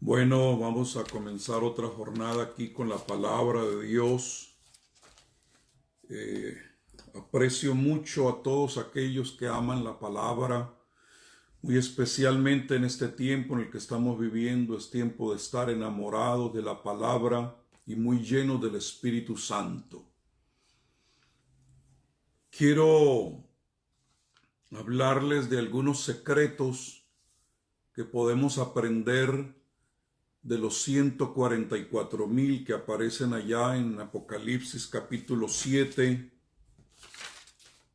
Bueno, vamos a comenzar otra jornada aquí con la palabra de Dios. Aprecio mucho a todos aquellos que aman la palabra, muy especialmente en este tiempo en el que estamos viviendo. Es tiempo de estar enamorados de la palabra y muy llenos del Espíritu Santo. Quiero hablarles de algunos secretos que podemos aprender de los 144,000 que aparecen allá en Apocalipsis capítulo 7.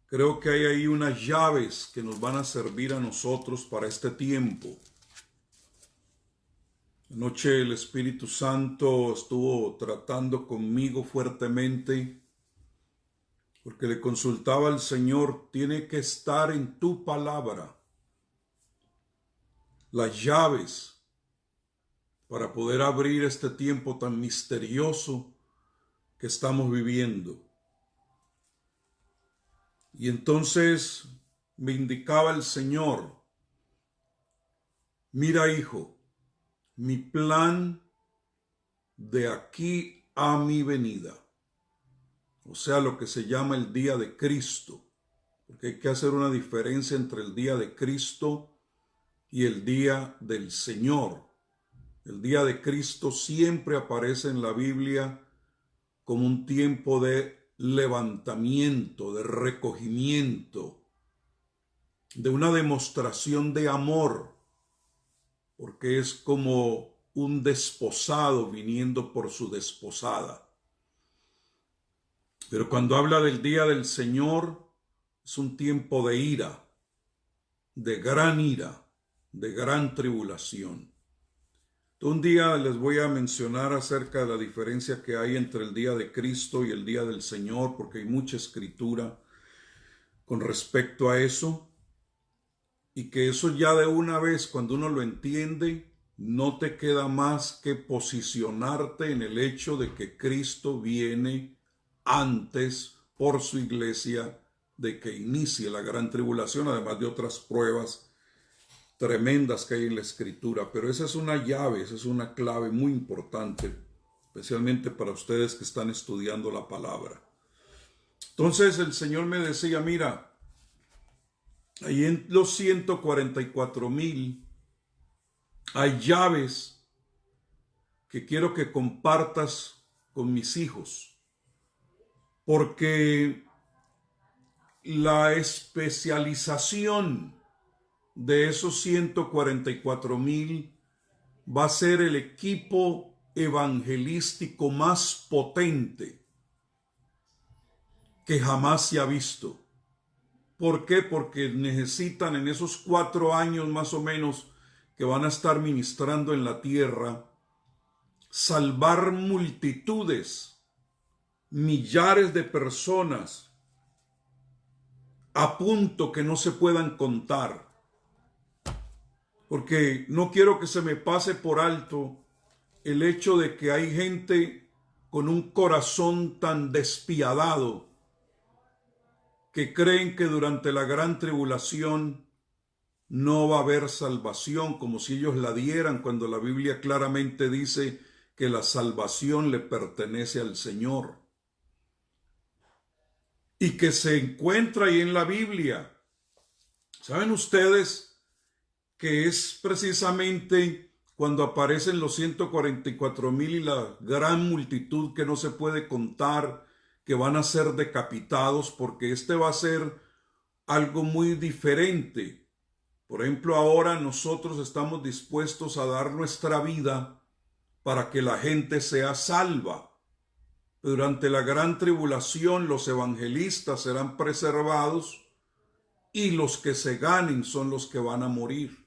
Creo que hay ahí unas llaves que nos van a servir a nosotros para este tiempo. Anoche el Espíritu Santo estuvo tratando conmigo fuertemente porque le consultaba al Señor: tiene que estar en tu palabra las llaves para poder abrir este tiempo tan misterioso que estamos viviendo. Y entonces me indicaba el Señor: mira, hijo, mi plan de aquí a mi venida, o sea, lo que se llama el día de Cristo, porque hay que hacer una diferencia entre el día de Cristo y el día del Señor. El día de Cristo siempre aparece en la Biblia como un tiempo de levantamiento, de recogimiento, de una demostración de amor, porque es como un desposado viniendo por su desposada. Pero cuando habla del día del Señor, es un tiempo de ira, de gran tribulación. Un día les voy a mencionar acerca de la diferencia que hay entre el día de Cristo y el día del Señor, porque hay mucha escritura con respecto a eso, y que eso ya de una vez, cuando uno lo entiende, no te queda más que posicionarte en el hecho de que Cristo viene antes por su iglesia de que inicie la gran tribulación, además de otras pruebas tremendas que hay en la escritura. Pero esa es una llave, esa es una clave muy importante, especialmente para ustedes que están estudiando la palabra. Entonces el Señor me decía: mira, ahí en los 144,000 hay llaves que quiero que compartas con mis hijos, porque la especialización de esos 144,000 va a ser el equipo evangelístico más potente que jamás se ha visto. ¿Por qué? Porque necesitan en esos 4 años más o menos que van a estar ministrando en la tierra, salvar multitudes, millares de personas, a punto que no se puedan contar. Porque no quiero que se me pase por alto el hecho de que hay gente con un corazón tan despiadado que creen que durante la gran tribulación no va a haber salvación, como si ellos la dieran, cuando la Biblia claramente dice que la salvación le pertenece al Señor. Y que se encuentra ahí en la Biblia. ¿Saben ustedes que es precisamente cuando aparecen los 144,000 y la gran multitud que no se puede contar, que van a ser decapitados? Porque este va a ser algo muy diferente. Por ejemplo, ahora nosotros estamos dispuestos a dar nuestra vida para que la gente sea salva. Durante la gran tribulación los evangelistas serán preservados y los que se ganen son los que van a morir.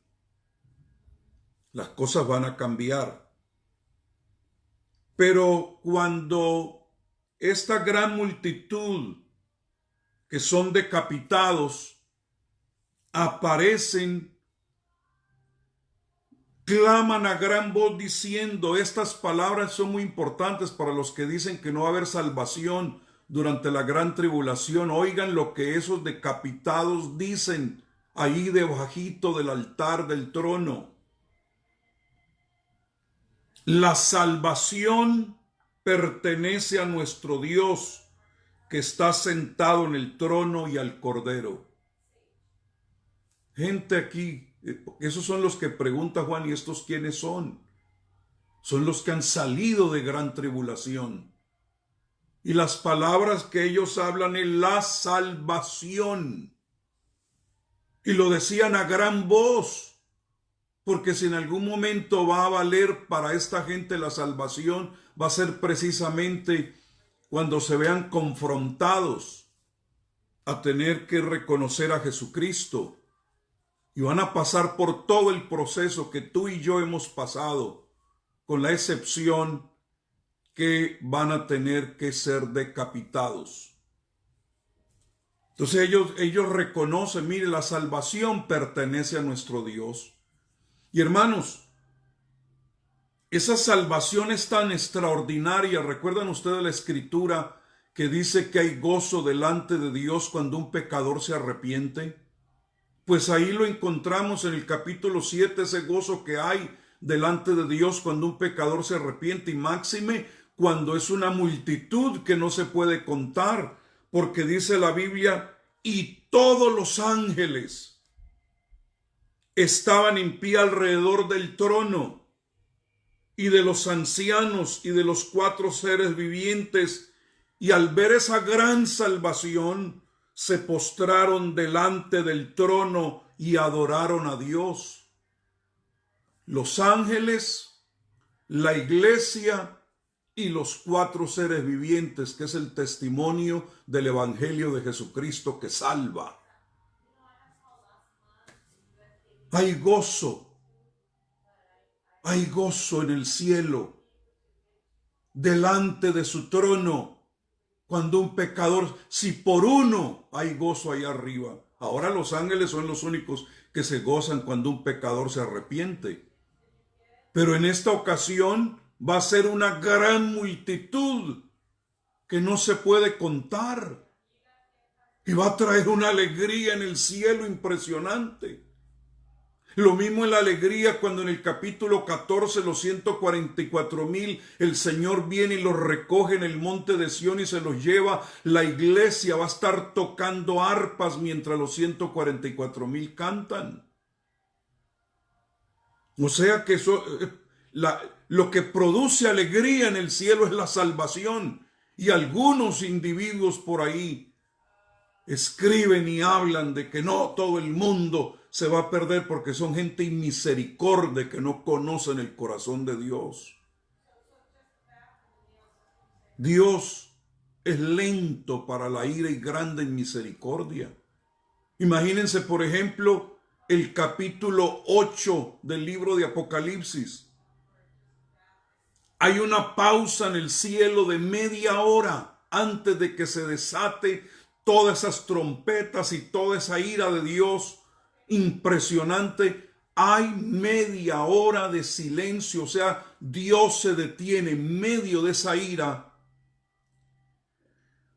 Las cosas van a cambiar. Pero cuando esta gran multitud que son decapitados aparecen, claman a gran voz diciendo, estas palabras son muy importantes para los que dicen que no va a haber salvación durante la gran tribulación. Oigan lo que esos decapitados dicen ahí debajito del altar del trono. La salvación pertenece a nuestro Dios que está sentado en el trono y al Cordero. Gente aquí, esos son los que pregunta Juan, ¿y estos quiénes son? Son los que han salido de gran tribulación. Y las palabras que ellos hablan es la salvación. Y lo decían a gran voz, porque si en algún momento va a valer para esta gente la salvación, va a ser precisamente cuando se vean confrontados a tener que reconocer a Jesucristo. Y van a pasar por todo el proceso que tú y yo hemos pasado, con la excepción que van a tener que ser decapitados. Entonces ellos reconocen, mire, la salvación pertenece a nuestro Dios. Y hermanos, esa salvación es tan extraordinaria. ¿Recuerdan ustedes la escritura que dice que hay gozo delante de Dios cuando un pecador se arrepiente? Pues ahí lo encontramos en el capítulo 7, ese gozo que hay delante de Dios cuando un pecador se arrepiente, y máxime cuando es una multitud que no se puede contar, porque dice la Biblia, y todos los ángeles estaban en pie alrededor del trono, y de los ancianos y de los 4 seres vivientes, y al ver esa gran salvación, se postraron delante del trono y adoraron a Dios. Los ángeles, la iglesia y los 4 seres vivientes, que es el testimonio del Evangelio de Jesucristo que salva. Hay gozo en el cielo, delante de su trono, cuando un pecador, si por uno hay gozo allá arriba. Ahora los ángeles son los únicos que se gozan cuando un pecador se arrepiente. Pero en esta ocasión va a ser una gran multitud que no se puede contar. Y va a traer una alegría en el cielo impresionante. Lo mismo en la alegría cuando en el capítulo 14 los 144,000, el Señor viene y los recoge en el monte de Sión y se los lleva. La iglesia va a estar tocando arpas mientras los 144,000 cantan. O sea que lo que produce alegría en el cielo es la salvación. Y algunos individuos por ahí escriben y hablan de que no todo el mundo se va a perder porque son gente inmisericordia que no conocen el corazón de Dios. Dios es lento para la ira y grande en misericordia. Imagínense, por ejemplo, el capítulo 8 del libro de Apocalipsis. Hay una pausa en el cielo de media hora antes de que se desate todas esas trompetas y toda esa ira de Dios impresionante. Hay media hora de silencio, o sea, Dios se detiene en medio de esa ira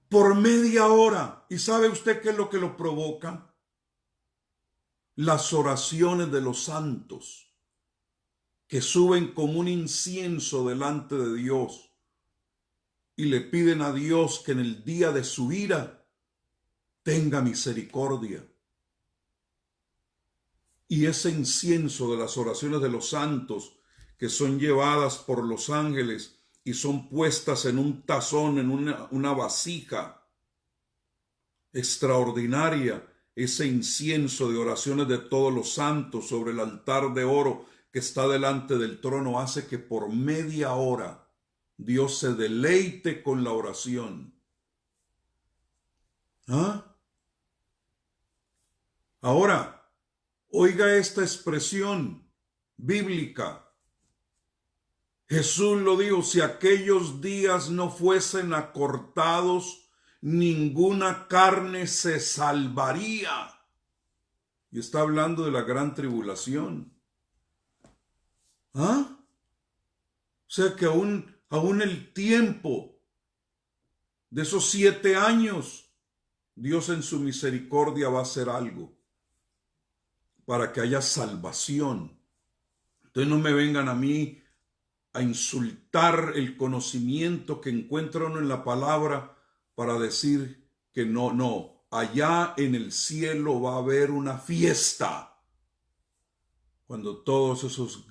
por media hora. ¿Y sabe usted qué es lo que lo provoca? Las oraciones de los santos, que suben como un incienso delante de Dios y le piden a Dios que en el día de su ira tenga misericordia. Y ese incienso de las oraciones de los santos, que son llevadas por los ángeles y son puestas en un tazón, en una vasija extraordinaria, ese incienso de oraciones de todos los santos sobre el altar de oro que está delante del trono, hace que por media hora Dios se deleite con la oración. ¿Ah? Ahora, oiga esta expresión bíblica. Jesús lo dijo, si aquellos días no fuesen acortados, ninguna carne se salvaría. Y está hablando de la gran tribulación. ¿Ah? O sea que aún el tiempo de esos 7 años, Dios en su misericordia va a hacer algo para que haya salvación. Entonces no me vengan a mí a insultar el conocimiento que encuentra uno en la palabra para decir que no, allá en el cielo va a haber una fiesta. Cuando todos esas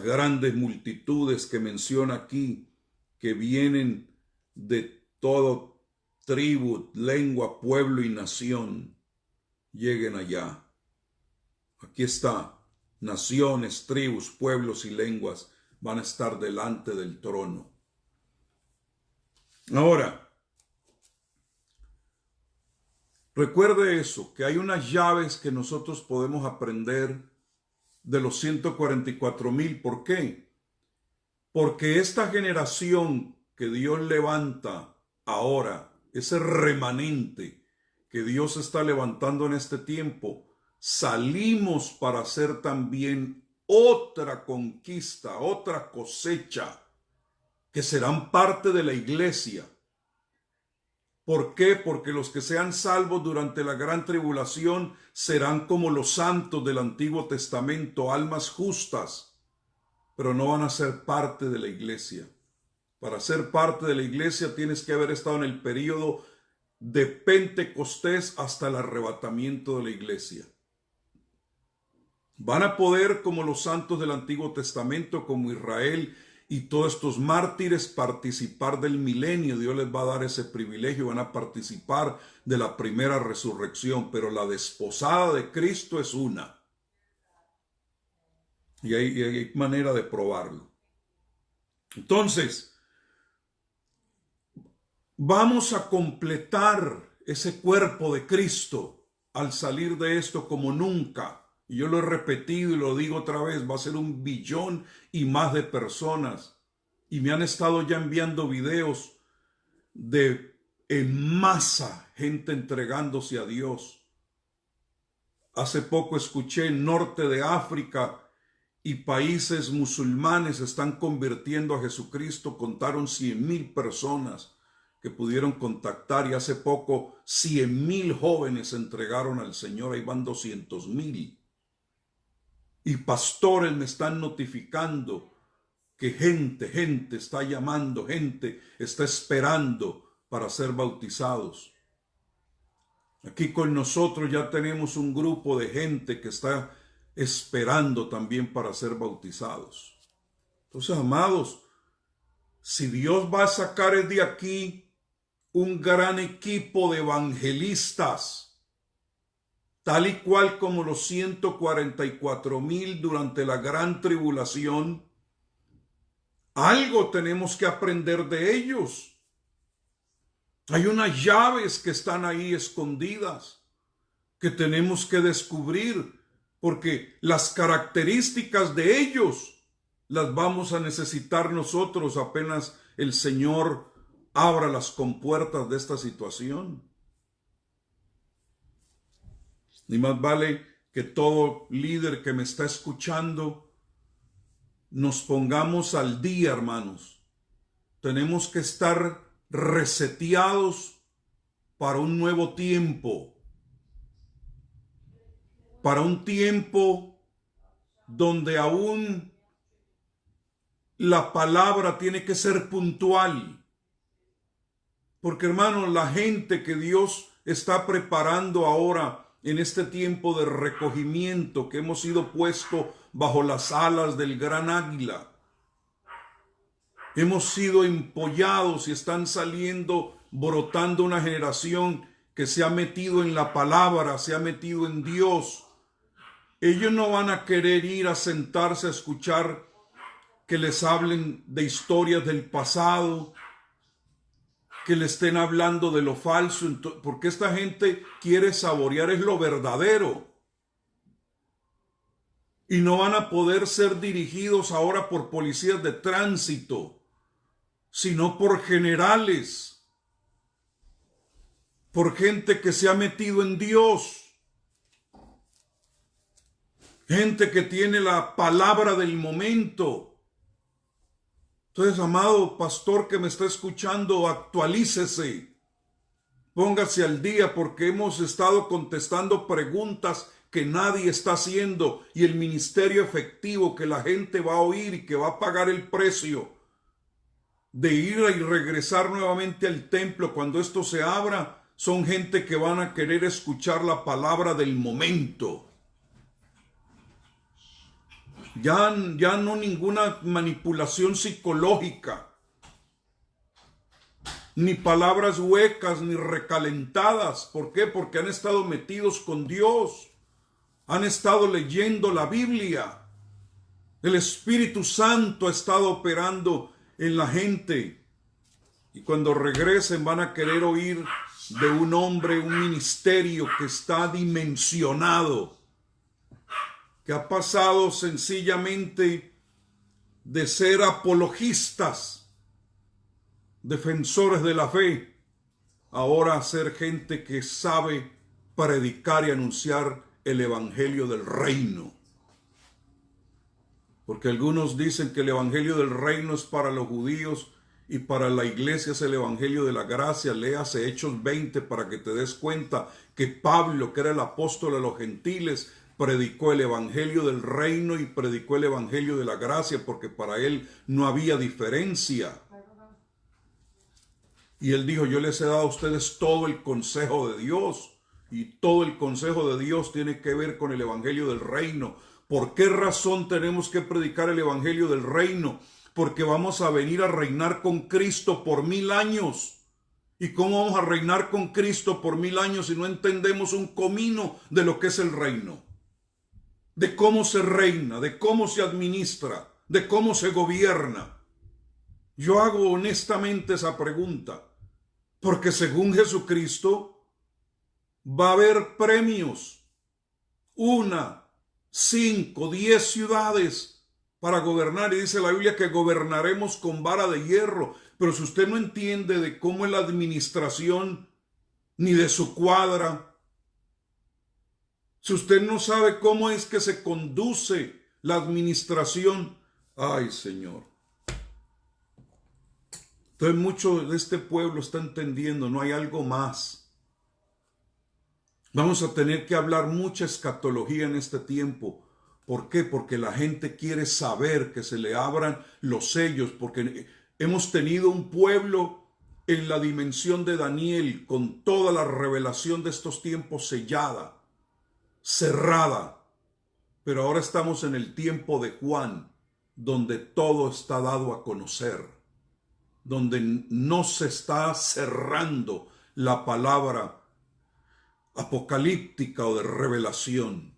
grandes multitudes que menciona aquí, que vienen de todo tribu, lengua, pueblo y nación, lleguen allá. Aquí está, naciones, tribus, pueblos y lenguas van a estar delante del trono. Ahora, recuerde eso, que hay unas llaves que nosotros podemos aprender de los 144,000. ¿Por qué? Porque esta generación que Dios levanta ahora, ese remanente que Dios está levantando en este tiempo, salimos para hacer también otra conquista, otra cosecha, que serán parte de la iglesia. ¿Por qué? Porque los que sean salvos durante la gran tribulación serán como los santos del Antiguo Testamento, almas justas, pero no van a ser parte de la iglesia. Para ser parte de la iglesia tienes que haber estado en el período de Pentecostés hasta el arrebatamiento de la iglesia. Van a poder, como los santos del Antiguo Testamento, como Israel y todos estos mártires, participar del milenio. Dios les va a dar ese privilegio, van a participar de la primera resurrección, pero la desposada de Cristo es una. Y hay manera de probarlo. Entonces, vamos a completar ese cuerpo de Cristo al salir de esto como nunca. Y yo lo he repetido y lo digo otra vez, va a ser 1 billón y más de personas. Y me han estado ya enviando videos de en masa gente entregándose a Dios. Hace poco escuché en norte de África y países musulmanes están convirtiendo a Jesucristo. Contaron 100,000 personas que pudieron contactar y hace poco 100,000 jóvenes se entregaron al Señor. Ahí van 200,000. Y pastores me están notificando que gente está llamando, gente está esperando para ser bautizados. Aquí con nosotros ya tenemos un grupo de gente que está esperando también para ser bautizados. Entonces, amados, si Dios va a sacar de aquí un gran equipo de evangelistas, tal y cual como los 144,000 durante la gran tribulación, algo tenemos que aprender de ellos. Hay unas llaves que están ahí escondidas que tenemos que descubrir, porque las características de ellos las vamos a necesitar nosotros apenas el Señor abra las compuertas de esta situación. Ni más vale que todo líder que me está escuchando nos pongamos al día, hermanos. Tenemos que estar reseteados para un nuevo tiempo. Para un tiempo donde aún la palabra tiene que ser puntual. Porque, hermanos, la gente que Dios está preparando ahora en este tiempo de recogimiento, que hemos sido puestos bajo las alas del gran águila, hemos sido empollados y están saliendo, brotando una generación que se ha metido en la palabra, se ha metido en Dios. Ellos no van a querer ir a sentarse a escuchar que les hablen de historias del pasado, que le estén hablando de lo falso, porque esta gente quiere saborear es lo verdadero. Y no van a poder ser dirigidos ahora por policías de tránsito, sino por generales, por gente que se ha metido en Dios, gente que tiene la palabra del momento. Entonces, amado pastor que me está escuchando, actualícese, póngase al día, porque hemos estado contestando preguntas que nadie está haciendo y el ministerio efectivo que la gente va a oír y que va a pagar el precio de ir y regresar nuevamente al templo cuando esto se abra, son gente que van a querer escuchar la palabra del momento. Ya no ninguna manipulación psicológica, ni palabras huecas, ni recalentadas. ¿Por qué? Porque han estado metidos con Dios, han estado leyendo la Biblia. El Espíritu Santo ha estado operando en la gente. Y cuando regresen van a querer oír de un hombre, un ministerio que está dimensionado, que ha pasado sencillamente de ser apologistas, defensores de la fe, ahora a ser gente que sabe predicar y anunciar el evangelio del reino. Porque algunos dicen que el evangelio del reino es para los judíos y para la iglesia es el evangelio de la gracia. Léase Hechos 20 para que te des cuenta que Pablo, que era el apóstol a los gentiles, predicó el evangelio del reino y predicó el evangelio de la gracia, porque para él no había diferencia. Y él dijo: yo les he dado a ustedes todo el consejo de Dios, y todo el consejo de Dios tiene que ver con el evangelio del reino. ¿Por qué razón tenemos que predicar el evangelio del reino? Porque vamos a venir a reinar con Cristo por 1000 años. ¿Y cómo vamos a reinar con Cristo por 1000 años si no entendemos un comino de lo que es el reino? De cómo se reina, de cómo se administra, de cómo se gobierna. Yo hago honestamente esa pregunta, porque según Jesucristo va a haber premios, 1, 5, 10 ciudades para gobernar, y dice la Biblia que gobernaremos con vara de hierro. Pero si usted no entiende de cómo es la administración, ni de su cuadra, si usted no sabe cómo es que se conduce la administración, ay Señor. Entonces mucho de este pueblo está entendiendo, no hay algo más. Vamos a tener que hablar mucha escatología en este tiempo. ¿Por qué? Porque la gente quiere saber, que se le abran los sellos, porque hemos tenido un pueblo en la dimensión de Daniel con toda la revelación de estos tiempos sellada, cerrada, pero ahora estamos en el tiempo de Juan, donde todo está dado a conocer, donde no se está cerrando la palabra apocalíptica o de revelación.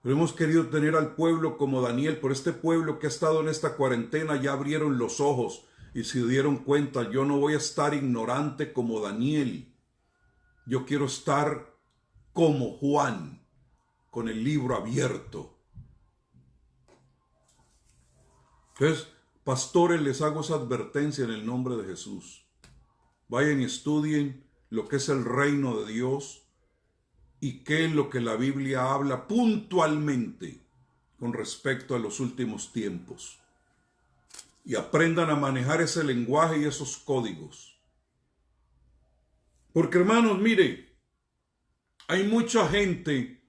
Pero hemos querido tener al pueblo como Daniel, por este pueblo que ha estado en esta cuarentena ya abrieron los ojos y se dieron cuenta: yo no voy a estar ignorante como Daniel, yo quiero estar como Juan, con el libro abierto. Entonces, pastores, les hago esa advertencia en el nombre de Jesús. Vayan y estudien lo que es el reino de Dios y qué es lo que la Biblia habla puntualmente con respecto a los últimos tiempos. Y aprendan a manejar ese lenguaje y esos códigos. Porque, hermanos, mire, hay mucha gente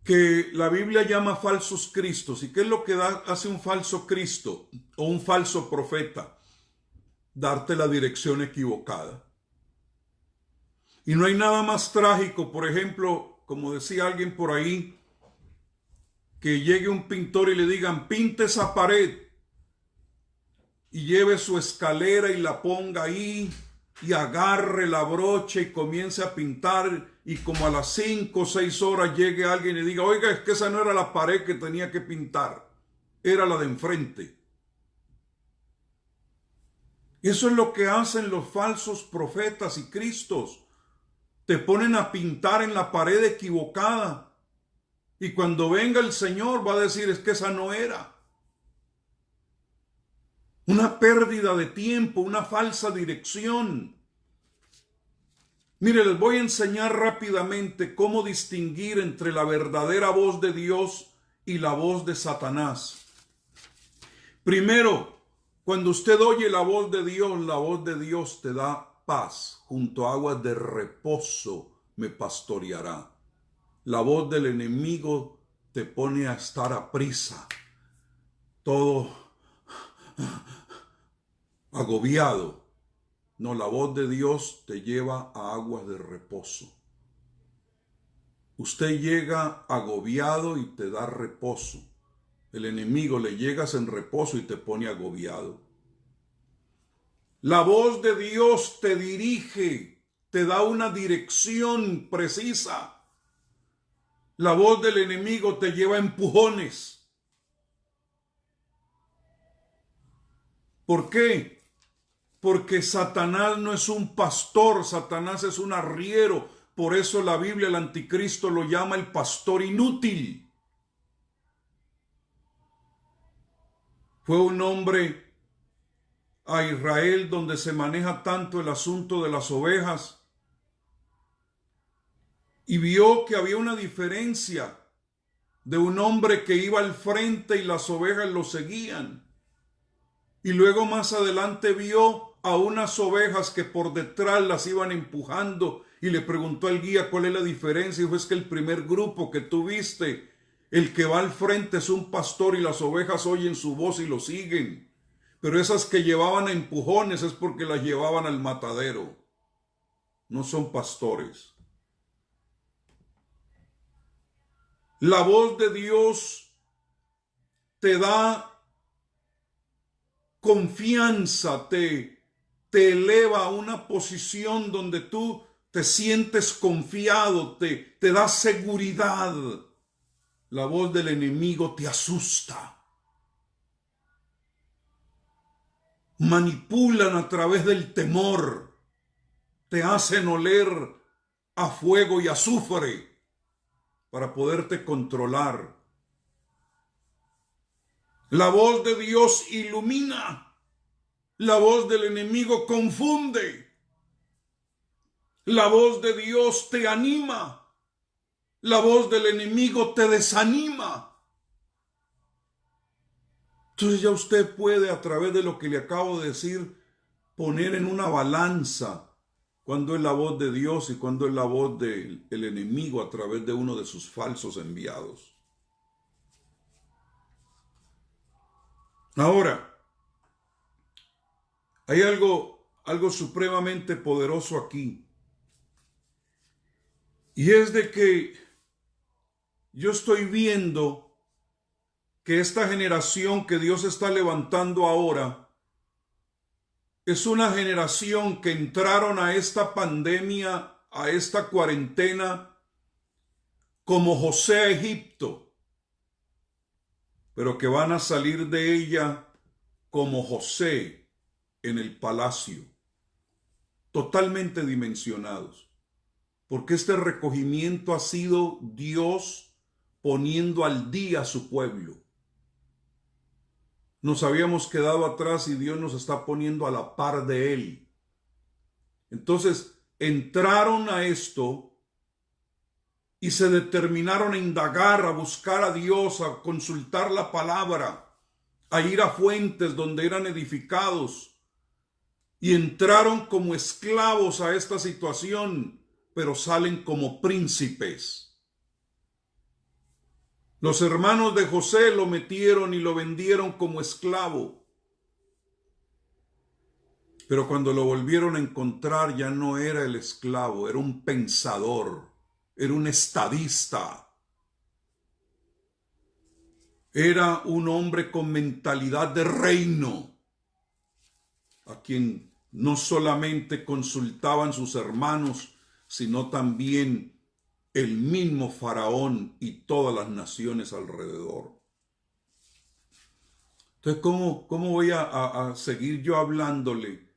que la Biblia llama falsos cristos. ¿Y qué es lo que hace un falso Cristo o un falso profeta? Darte la dirección equivocada. Y no hay nada más trágico, por ejemplo, como decía alguien por ahí, que llegue un pintor y le digan: pinte esa pared, y lleve su escalera y la ponga ahí, y agarre la brocha y comience a pintar, y como a las 5 o 6 horas llegue alguien y diga: oiga, es que esa no era la pared que tenía que pintar, era la de enfrente. Eso es lo que hacen los falsos profetas y cristos. Te ponen a pintar en la pared equivocada. Y cuando venga el Señor va a decir: es que esa no era. Una pérdida de tiempo, una falsa dirección. Mire, les voy a enseñar rápidamente cómo distinguir entre la verdadera voz de Dios y la voz de Satanás. Primero, cuando usted oye la voz de Dios te da paz junto a aguas de reposo me pastoreará. La voz del enemigo te pone a estar aprisa, todo agobiado. No, la voz de Dios te lleva a aguas de reposo. Usted llega agobiado y te da reposo. El enemigo le llegas en reposo y te pone agobiado. La voz de Dios te dirige, te da una dirección precisa. La voz del enemigo te lleva a empujones. ¿Por qué? Porque Satanás no es un pastor, Satanás es un arriero. Por eso la Biblia, el anticristo, lo llama el pastor inútil. Fue un hombre a Israel donde se maneja tanto el asunto de las ovejas y vio que había una diferencia de un hombre que iba al frente y las ovejas lo seguían. Y luego más adelante vio a unas ovejas que por detrás las iban empujando y le preguntó al guía cuál es la diferencia. Y dijo, es que el primer grupo que tú viste, el que va al frente es un pastor y las ovejas oyen su voz y lo siguen. Pero esas que llevaban a empujones es porque las llevaban al matadero. No son pastores. La voz de Dios te da confianza, te eleva a una posición donde tú te sientes confiado, te da seguridad. La voz del enemigo te asusta. Manipulan a través del temor, te hacen oler a fuego y azufre para poderte controlar. La voz de Dios ilumina, la voz del enemigo confunde, la voz de Dios te anima, la voz del enemigo te desanima. Entonces ya usted puede, a través de lo que le acabo de decir, poner en una balanza cuándo es la voz de Dios y cuándo es la voz del enemigo a través de uno de sus falsos enviados. Ahora, hay algo supremamente poderoso aquí. Y es de que yo estoy viendo que esta generación que Dios está levantando ahora es una generación que entraron a esta pandemia, a esta cuarentena, como José a Egipto, pero que van a salir de ella como José en el palacio, totalmente dimensionados, porque este recogimiento ha sido Dios poniendo al día a su pueblo. Nos habíamos quedado atrás y Dios nos está poniendo a la par de Él. Entonces, entraron a esto y se determinaron a indagar, a buscar a Dios, a consultar la palabra, a ir a fuentes donde eran edificados. Y entraron como esclavos a esta situación, pero salen como príncipes. Los hermanos de José lo metieron y lo vendieron como esclavo. Pero cuando lo volvieron a encontrar ya no era el esclavo, era un pensador, era un estadista. Era un hombre con mentalidad de reino, a quien no solamente consultaban sus hermanos, sino también el mismo faraón y todas las naciones alrededor. Entonces, ¿cómo voy a seguir yo hablándole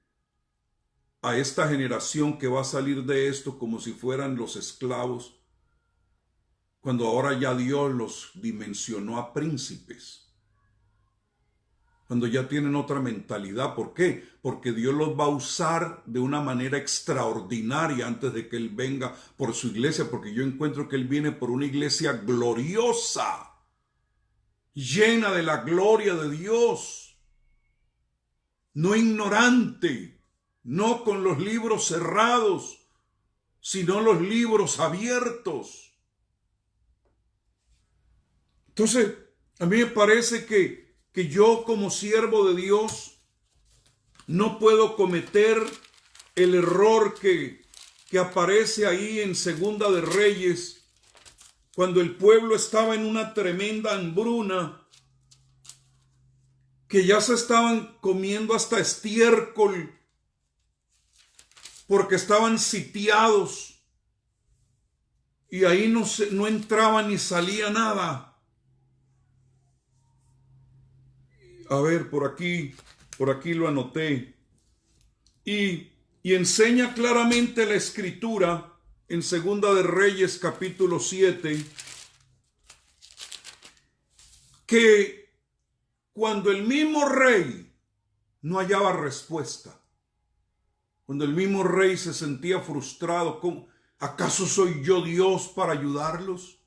a esta generación que va a salir de esto como si fueran los esclavos, cuando ahora ya Dios los dimensionó a príncipes? Cuando ya tienen otra mentalidad. ¿Por qué? Porque Dios los va a usar de una manera extraordinaria antes de que Él venga por su iglesia, porque yo encuentro que Él viene por una iglesia gloriosa, llena de la gloria de Dios, no ignorante, no con los libros cerrados, sino los libros abiertos. Entonces, a mí me parece que yo como siervo de Dios no puedo cometer el error que aparece ahí en Segunda de Reyes, cuando el pueblo estaba en una tremenda hambruna, que ya se estaban comiendo hasta estiércol, porque estaban sitiados, y ahí no entraba ni salía nada. A ver, por aquí lo anoté. Y enseña claramente la Escritura en Segunda de Reyes capítulo 7 que cuando el mismo rey no hallaba respuesta, cuando el mismo rey se sentía frustrado, ¿acaso soy yo Dios para ayudarlos?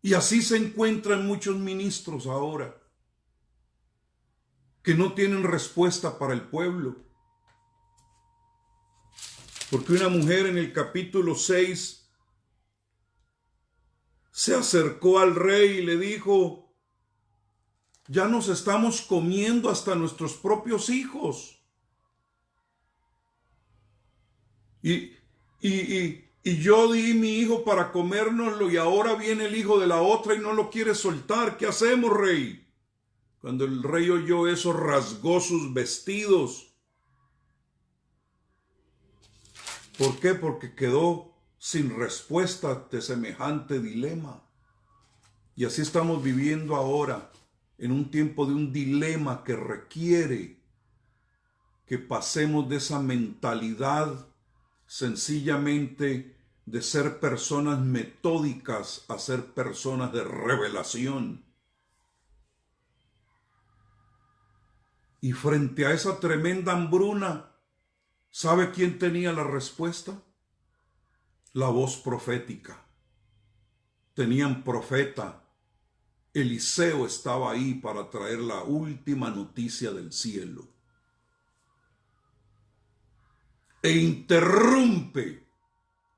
Y así se encuentran muchos ministros ahora, que no tienen respuesta para el pueblo. Porque una mujer en el capítulo 6 se acercó al rey y le dijo: ya nos estamos comiendo hasta nuestros propios hijos. Y yo di mi hijo para comérnoslo, y ahora viene el hijo de la otra y no lo quiere soltar. ¿Qué hacemos, rey? Cuando el rey oyó eso, rasgó sus vestidos. ¿Por qué? Porque quedó sin respuesta ante semejante dilema. Y así estamos viviendo ahora, en un tiempo de un dilema que requiere que pasemos de esa mentalidad sencillamente de ser personas metódicas a ser personas de revelación. Y frente a esa tremenda hambruna, ¿sabe quién tenía la respuesta? La voz profética. Tenían profeta. Eliseo estaba ahí para traer la última noticia del cielo. E interrumpe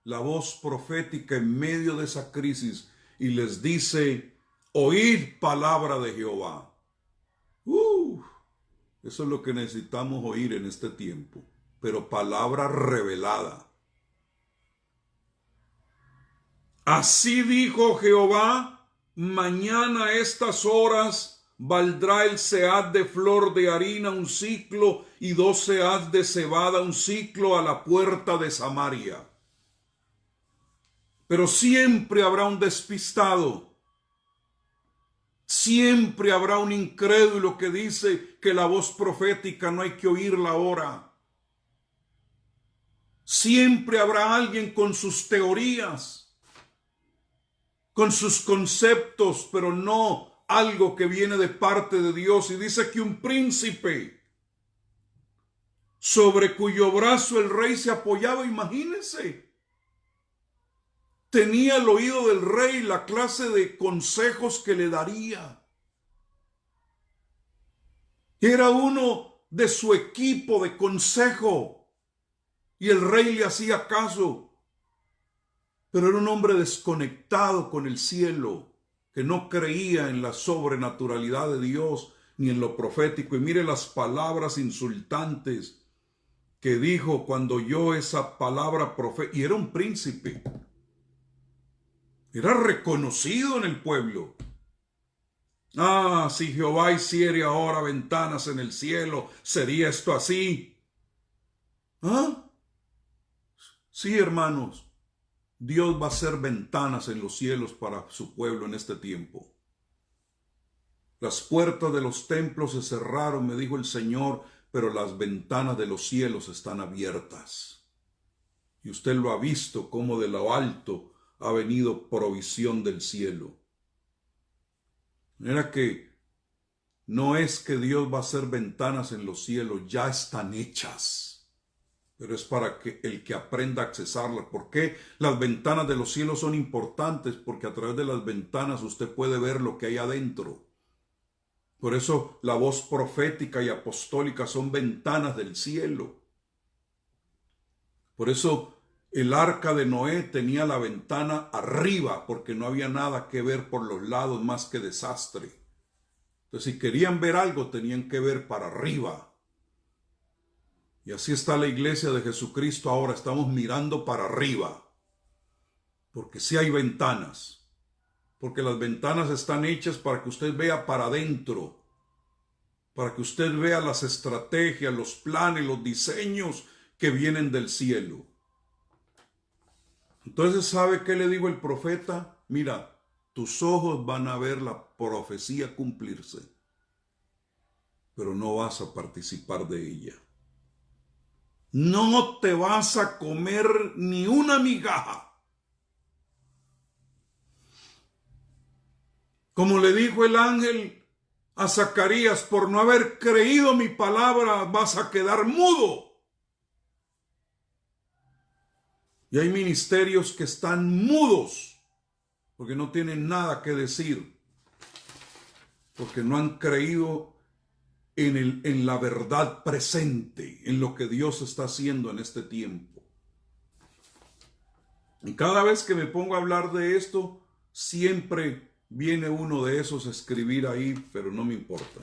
la voz profética en medio de esa crisis y les dice: oíd palabra de Jehová. Eso es lo que necesitamos oír en este tiempo, pero palabra revelada. Así dijo Jehová: mañana a estas horas valdrá el sead de flor de harina un siclo, y 2 sead de cebada un siclo a la puerta de Samaria. Pero siempre habrá un despistado. Siempre habrá un incrédulo que dice que la voz profética no hay que oírla ahora. Siempre habrá alguien con sus teorías, con sus conceptos, pero no algo que viene de parte de Dios. Y dice que un príncipe sobre cuyo brazo el rey se apoyaba, imagínense, tenía el oído del rey, la clase de consejos que le daría. Era uno de su equipo de consejo y el rey le hacía caso. Pero era un hombre desconectado con el cielo, que no creía en la sobrenaturalidad de Dios ni en lo profético. Y mire las palabras insultantes que dijo cuando oyó esa palabra profética. Y era un príncipe. Era reconocido en el pueblo. Si Jehová hiciere ahora ventanas en el cielo, ¿sería esto así? Sí, hermanos. Dios va a hacer ventanas en los cielos para su pueblo en este tiempo. Las puertas de los templos se cerraron, me dijo el Señor, pero las ventanas de los cielos están abiertas. Y usted lo ha visto, como de lo alto ha venido provisión del cielo. Era que no es que Dios va a hacer ventanas en los cielos, ya están hechas. Pero es para que el que aprenda a accesarlas. ¿Por qué las ventanas de los cielos son importantes? Porque a través de las ventanas usted puede ver lo que hay adentro. Por eso la voz profética y apostólica son ventanas del cielo. Por eso El arca de Noé tenía la ventana arriba porque no había nada que ver por los lados más que desastre. Entonces, si querían ver algo, tenían que ver para arriba. Y así está la iglesia de Jesucristo ahora. Estamos mirando para arriba. Porque sí hay ventanas. Porque las ventanas están hechas para que usted vea para adentro. Para que usted vea las estrategias, los planes, los diseños que vienen del cielo. Entonces, ¿sabe qué le dijo el profeta? Mira, tus ojos van a ver la profecía cumplirse, pero no vas a participar de ella. No te vas a comer ni una migaja. Como le dijo el ángel a Zacarías, por no haber creído mi palabra, vas a quedar mudo. Y hay ministerios que están mudos porque no tienen nada que decir, porque no han creído en la verdad presente, en lo que Dios está haciendo en este tiempo. Y cada vez que me pongo a hablar de esto, siempre viene uno de esos a escribir ahí, pero no me importa.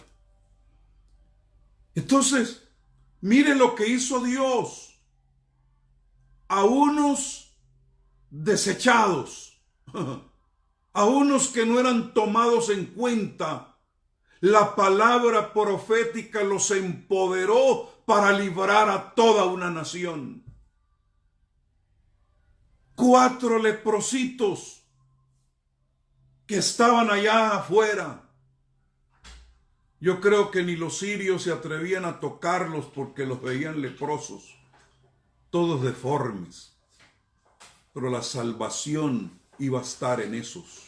Entonces, mire lo que hizo Dios. A unos desechados, a unos que no eran tomados en cuenta, la palabra profética los empoderó para librar a toda una nación. 4 leprositos que estaban allá afuera. Yo creo que ni los sirios se atrevían a tocarlos porque los veían leprosos, todos deformes, pero la salvación iba a estar en esos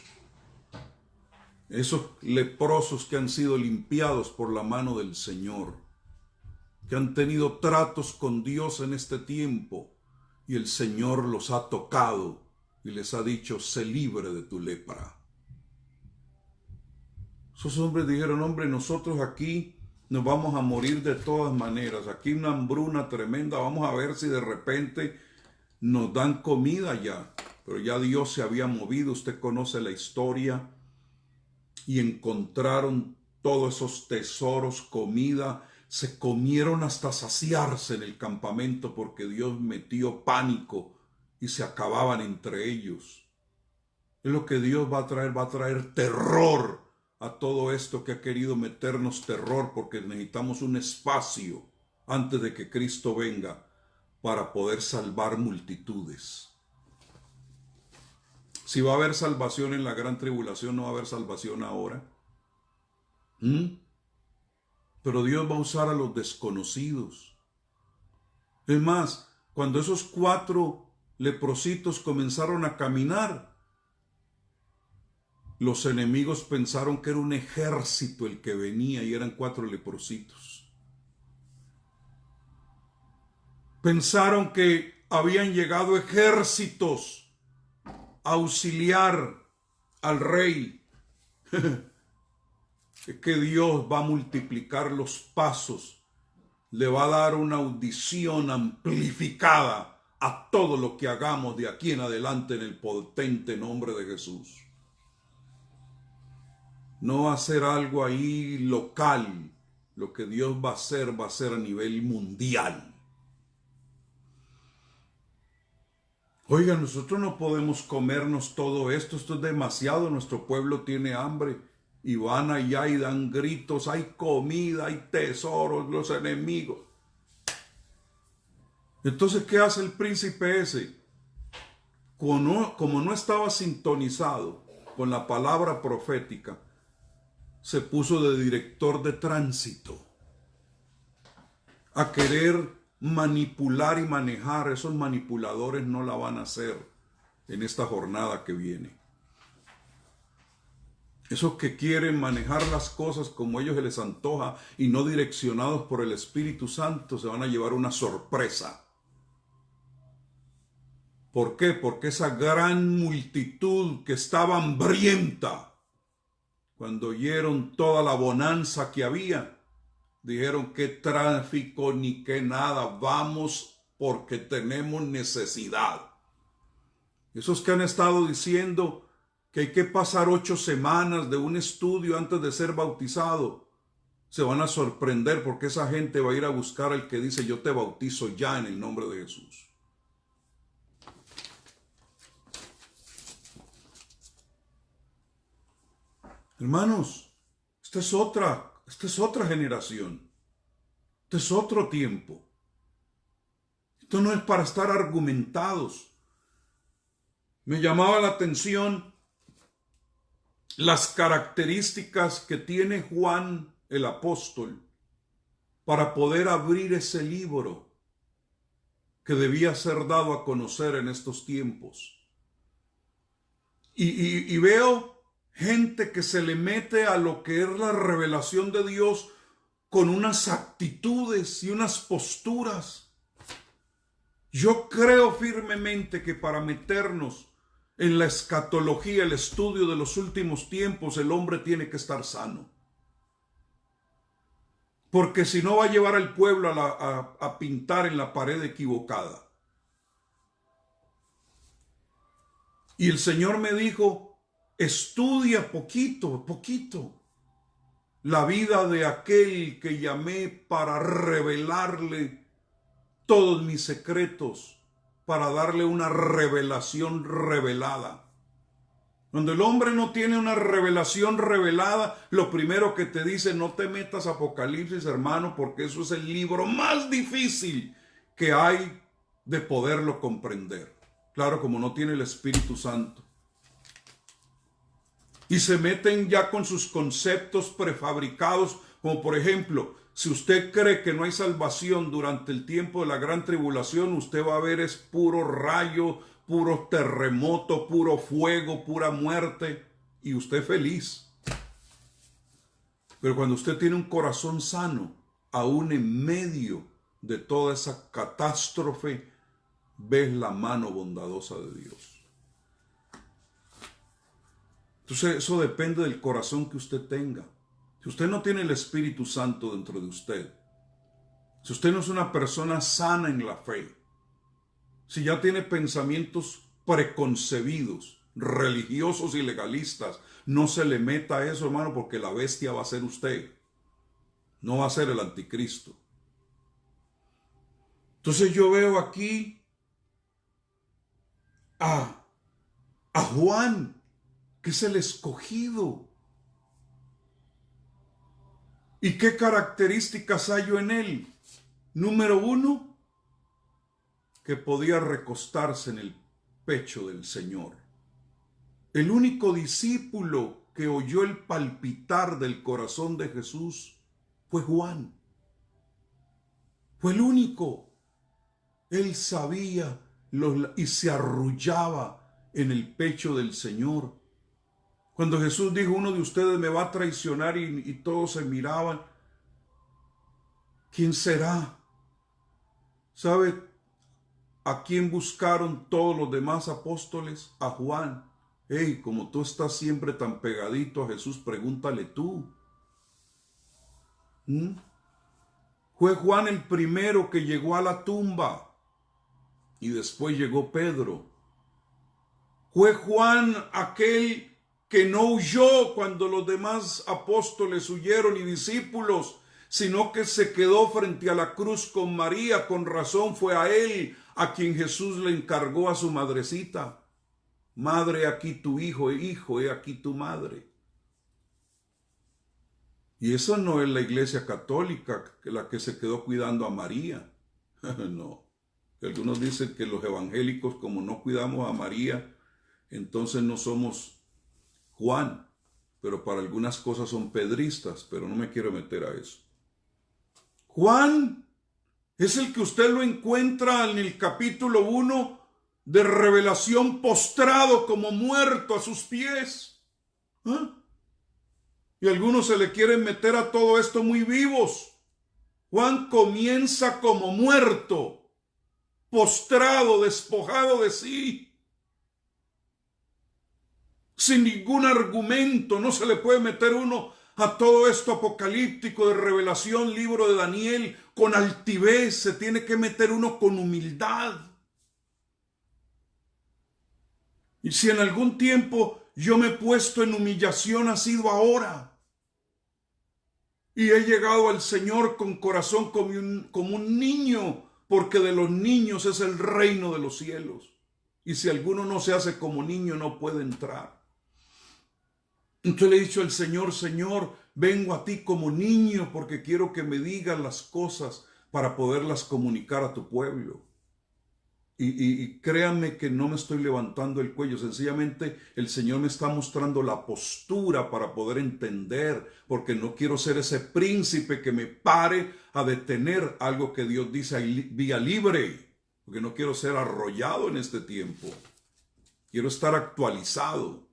leprosos que han sido limpiados por la mano del Señor, que han tenido tratos con Dios en este tiempo, y el Señor los ha tocado y les ha dicho, sé libre de tu lepra. Esos hombres dijeron, hombre, nosotros aquí nos vamos a morir de todas maneras. Aquí una hambruna tremenda. Vamos a ver si de repente nos dan comida ya. Pero ya Dios se había movido. Usted conoce la historia. Y encontraron todos esos tesoros, comida. Se comieron hasta saciarse en el campamento porque Dios metió pánico y se acababan entre ellos. Es lo que Dios va a traer terror a todo esto que ha querido meternos terror, porque necesitamos un espacio antes de que Cristo venga para poder salvar multitudes. Si va a haber salvación en la gran tribulación, no va a haber salvación ahora. Pero Dios va a usar a los desconocidos. Es más, cuando esos 4 leprositos comenzaron a caminar, los enemigos pensaron que era un ejército el que venía y eran 4 leprositos. Pensaron que habían llegado ejércitos a auxiliar al rey. Es que Dios va a multiplicar los pasos, le va a dar una audición amplificada a todo lo que hagamos de aquí en adelante en el potente nombre de Jesús. No va a ser algo ahí local. Lo que Dios va a ser a nivel mundial. Oiga, nosotros no podemos comernos todo esto. Esto es demasiado. Nuestro pueblo tiene hambre. Y van allá y dan gritos. Hay comida, hay tesoros, los enemigos. Entonces, ¿qué hace el príncipe ese? Como no estaba sintonizado con la palabra profética, se puso de director de tránsito a querer manipular y manejar. Esos manipuladores no la van a hacer en esta jornada que viene. Esos que quieren manejar las cosas como a ellos se les antoja y no direccionados por el Espíritu Santo se van a llevar una sorpresa. ¿Por qué? Porque esa gran multitud que estaba hambrienta, cuando oyeron toda la bonanza que había, dijeron, qué tráfico ni qué nada, vamos porque tenemos necesidad. Esos que han estado diciendo que hay que pasar 8 semanas de un estudio antes de ser bautizado, se van a sorprender porque esa gente va a ir a buscar al que dice yo te bautizo ya en el nombre de Jesús. Hermanos, esta es otra generación. Este es otro tiempo. Esto no es para estar argumentados. Me llamaba la atención las características que tiene Juan el apóstol para poder abrir ese libro que debía ser dado a conocer en estos tiempos. Y veo gente que se le mete a lo que es la revelación de Dios con unas actitudes y unas posturas. Yo creo firmemente que para meternos en la escatología, el estudio de los últimos tiempos, el hombre tiene que estar sano. Porque si no va a llevar al pueblo a pintar en la pared equivocada. Y el Señor me dijo, estudia poquito la vida de aquel que llamé para revelarle todos mis secretos, para darle una revelación revelada. Cuando el hombre no tiene una revelación revelada, lo primero que te dice, no te metas a Apocalipsis, hermano, porque eso es el libro más difícil que hay de poderlo comprender. Claro, como no tiene el Espíritu Santo. Y se meten ya con sus conceptos prefabricados, como por ejemplo, si usted cree que no hay salvación durante el tiempo de la gran tribulación, usted va a ver es puro rayo, puro terremoto, puro fuego, pura muerte, y usted feliz. Pero cuando usted tiene un corazón sano, aún en medio de toda esa catástrofe, ves la mano bondadosa de Dios. Entonces eso depende del corazón que usted tenga. Si usted no tiene el Espíritu Santo dentro de usted, si usted no es una persona sana en la fe, si ya tiene pensamientos preconcebidos, religiosos y legalistas, no se le meta a eso, hermano, porque la bestia va a ser usted, no va a ser el anticristo. Entonces yo veo aquí a Juan, que es el escogido. ¿Y qué características hallo en él? Número 1, que podía recostarse en el pecho del Señor. El único discípulo que oyó el palpitar del corazón de Jesús fue Juan. Fue el único. Él sabía y se arrullaba en el pecho del Señor. Cuando Jesús dijo, uno de ustedes me va a traicionar y todos se miraban, ¿quién será? ¿Sabe a quién buscaron todos los demás apóstoles? A Juan. Hey, como tú estás siempre tan pegadito a Jesús, pregúntale tú. Fue Juan el primero que llegó a la tumba y después llegó Pedro. Fue Juan aquel que no huyó cuando los demás apóstoles huyeron y discípulos, sino que se quedó frente a la cruz con María. Con razón fue a él a quien Jesús le encargó a su madrecita. Madre, aquí tu hijo, hijo, he aquí tu madre. Y esa no es la iglesia católica, la que se quedó cuidando a María. No. Algunos dicen que los evangélicos, como no cuidamos a María, entonces no somos Juan, pero para algunas cosas son pedristas, pero no me quiero meter a eso. Juan es el que usted lo encuentra en el capítulo 1 de Revelación, postrado como muerto a sus pies. Y algunos se le quieren meter a todo esto muy vivos. Juan comienza como muerto, postrado, despojado de sí. Sin ningún argumento, no se le puede meter uno a todo esto apocalíptico de Revelación, libro de Daniel, con altivez, se tiene que meter uno con humildad. Y si en algún tiempo yo me he puesto en humillación, ha sido ahora. Y he llegado al Señor con corazón como un niño, porque de los niños es el reino de los cielos. Y si alguno no se hace como niño, no puede entrar. Entonces le he dicho al Señor, Señor, vengo a ti como niño porque quiero que me digas las cosas para poderlas comunicar a tu pueblo. Y créanme que no me estoy levantando el cuello, sencillamente el Señor me está mostrando la postura para poder entender, porque no quiero ser ese príncipe que me pare a detener algo que Dios dice vía libre, porque no quiero ser arrollado en este tiempo, quiero estar actualizado.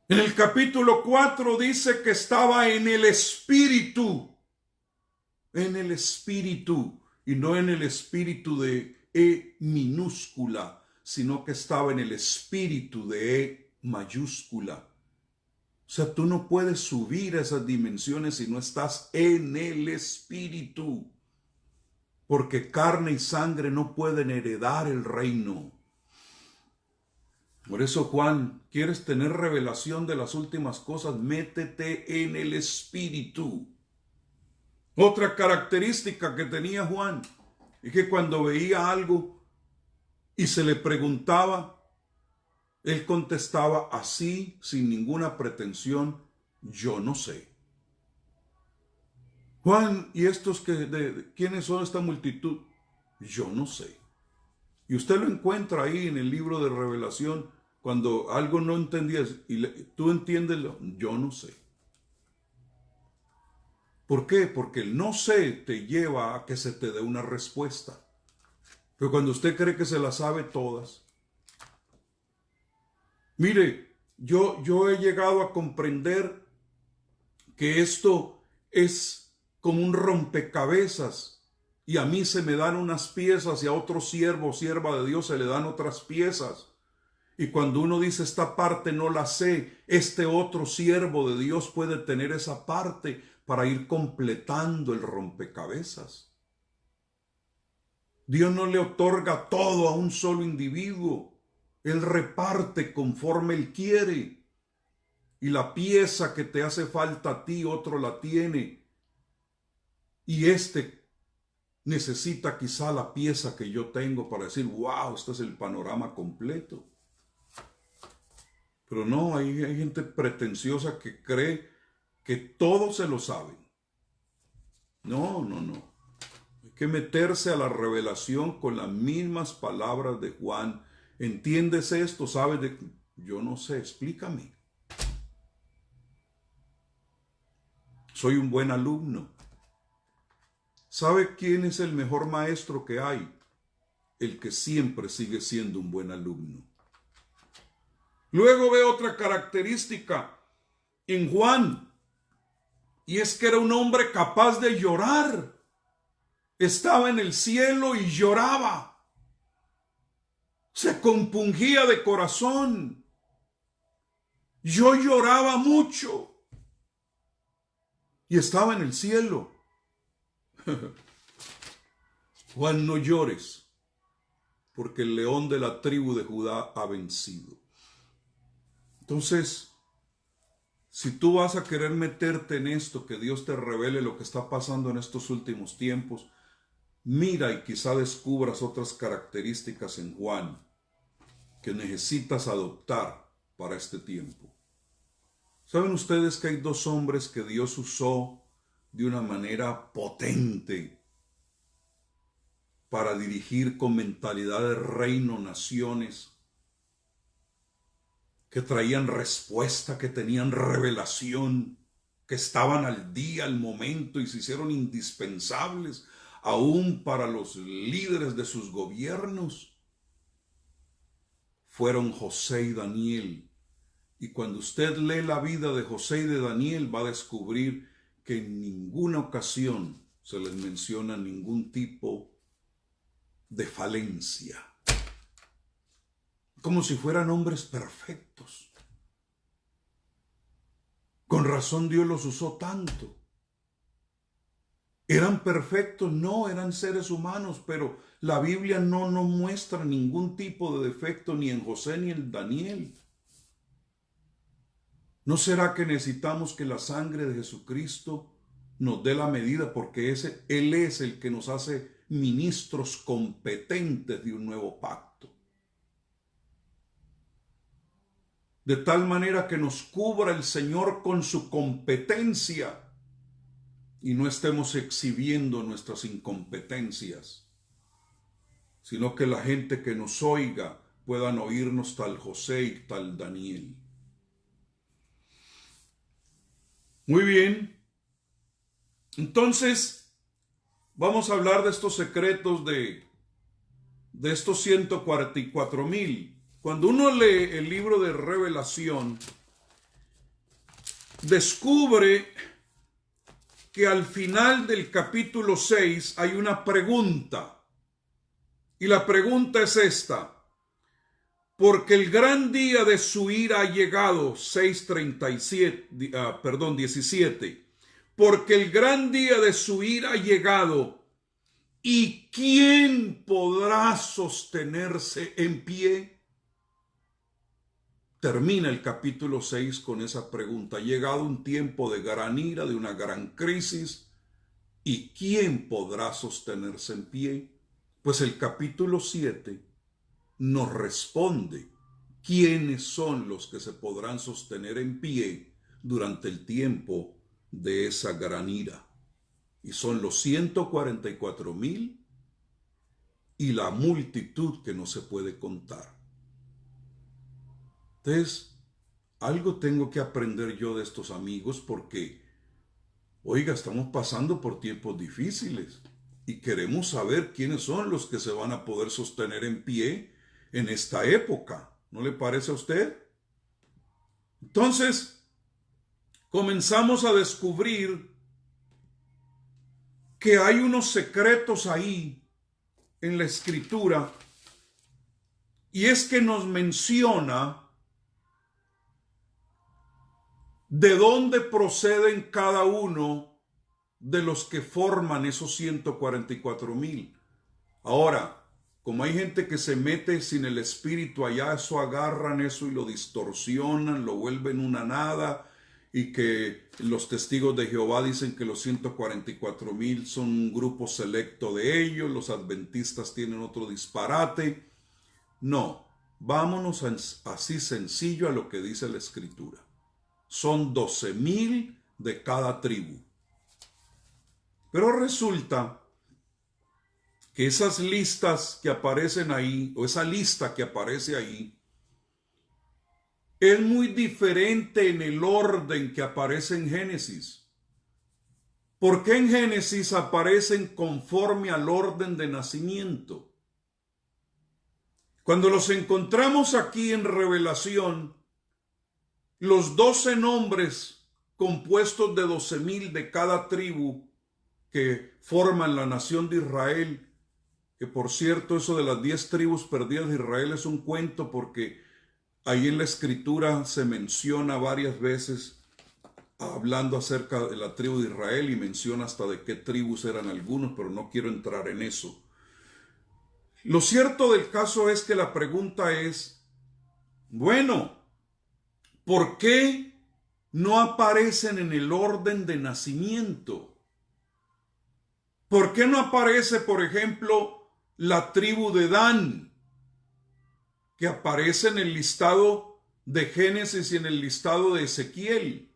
En el capítulo 4 dice que estaba en el Espíritu, y no en el espíritu de E minúscula, sino que estaba en el espíritu de E mayúscula. O sea, tú no puedes subir a esas dimensiones si no estás en el espíritu, porque carne y sangre no pueden heredar el reino. Por eso, Juan, ¿quieres tener revelación de las últimas cosas? Métete en el espíritu. Otra característica que tenía Juan es que cuando veía algo y se le preguntaba, él contestaba así, sin ninguna pretensión, yo no sé. Juan, ¿y estos quiénes son esta multitud? Yo no sé. Y usted lo encuentra ahí en el libro de Revelación, cuando algo no entendías y tú entiéndelo, yo no sé. ¿Por qué? Porque el no sé te lleva a que se te dé una respuesta. Pero cuando usted cree que se las sabe todas. Mire, yo he llegado a comprender que esto es como un rompecabezas. Y a mí se me dan unas piezas y a otro siervo o sierva de Dios se le dan otras piezas. Y cuando uno dice esta parte no la sé, este otro siervo de Dios puede tener esa parte para ir completando el rompecabezas. Dios no le otorga todo a un solo individuo. Él reparte conforme Él quiere. Y la pieza que te hace falta a ti, otro la tiene. Y necesita quizá la pieza que yo tengo para decir, wow, este es el panorama completo. Pero no, hay gente pretenciosa que cree que todo se lo saben. No. Hay que meterse a la revelación con las mismas palabras de Juan. ¿Entiendes esto? ¿Sabes de qué? Yo no sé, explícame. Soy un buen alumno. ¿Sabe quién es el mejor maestro que hay? El que siempre sigue siendo un buen alumno. Luego veo otra característica en Juan, y es que era un hombre capaz de llorar. Estaba en el cielo y lloraba. Se compungía de corazón. Yo lloraba mucho. Y estaba en el cielo. Juan, no llores, porque el león de la tribu de Judá ha vencido. Entonces, si tú vas a querer meterte en esto, que Dios te revele lo que está pasando en estos últimos tiempos, mira y quizá descubras otras características en Juan que necesitas adoptar para este tiempo. ¿Saben ustedes que hay dos hombres que Dios usó de una manera potente para dirigir con mentalidad de reino naciones, que traían respuesta, que tenían revelación, que estaban al día, al momento y se hicieron indispensables aún para los líderes de sus gobiernos? Fueron José y Daniel. Y cuando usted lee la vida de José y de Daniel, va a descubrir que en ninguna ocasión se les menciona ningún tipo de falencia. Como si fueran hombres perfectos. Con razón Dios los usó tanto. ¿Eran perfectos? No, eran seres humanos, pero la Biblia no nos muestra ningún tipo de defecto ni en José ni en Daniel. ¿No será que necesitamos que la sangre de Jesucristo nos dé la medida? Porque Él es el que nos hace ministros competentes de un nuevo pacto. De tal manera que nos cubra el Señor con su competencia y no estemos exhibiendo nuestras incompetencias, sino que la gente que nos oiga puedan oírnos tal José y tal Daniel. Muy bien. Entonces, vamos a hablar de estos secretos de estos 144,000. Cuando uno lee el libro de Revelación, descubre que al final del capítulo 6 hay una pregunta. Y la pregunta es esta: porque el gran día de su ira ha llegado, 17, porque el gran día de su ira ha llegado, ¿y quién podrá sostenerse en pie? Termina el capítulo 6 con esa pregunta. Ha llegado un tiempo de gran ira, de una gran crisis, ¿y quién podrá sostenerse en pie? Pues el capítulo 7 nos responde quiénes son los que se podrán sostener en pie durante el tiempo de esa gran ira. Y son los 144,000 y la multitud que no se puede contar. Entonces, algo tengo que aprender yo de estos amigos porque, oiga, estamos pasando por tiempos difíciles y queremos saber quiénes son los que se van a poder sostener en pie en esta época. ¿No le parece a usted? Entonces, comenzamos a descubrir que hay unos secretos ahí en la Escritura, y es que nos menciona de dónde proceden cada uno de los que forman esos 144,000. Ahora, como hay gente que se mete sin el Espíritu allá, eso agarran eso y lo distorsionan, lo vuelven una nada, y que los testigos de Jehová dicen que los 144,000 son un grupo selecto de ellos, los adventistas tienen otro disparate. No, vámonos así sencillo a lo que dice la Escritura. Son 12,000 de cada tribu. Pero resulta que esas listas que aparecen ahí, o esa lista que aparece ahí, es muy diferente en el orden que aparece en Génesis. ¿Por qué en Génesis aparecen conforme al orden de nacimiento? Cuando los encontramos aquí en Revelación, los 12 nombres compuestos de 12,000 de cada tribu que forman la nación de Israel, que por cierto eso de las 10 tribus perdidas de Israel es un cuento, porque ahí en la Escritura se menciona varias veces hablando acerca de la tribu de Israel, y menciona hasta de qué tribus eran algunos, pero no quiero entrar en eso. Lo cierto del caso es que la pregunta es, bueno, ¿por qué no aparecen en el orden de nacimiento? ¿Por qué no aparece, por ejemplo, la tribu de Dan, que aparece en el listado de Génesis y en el listado de Ezequiel?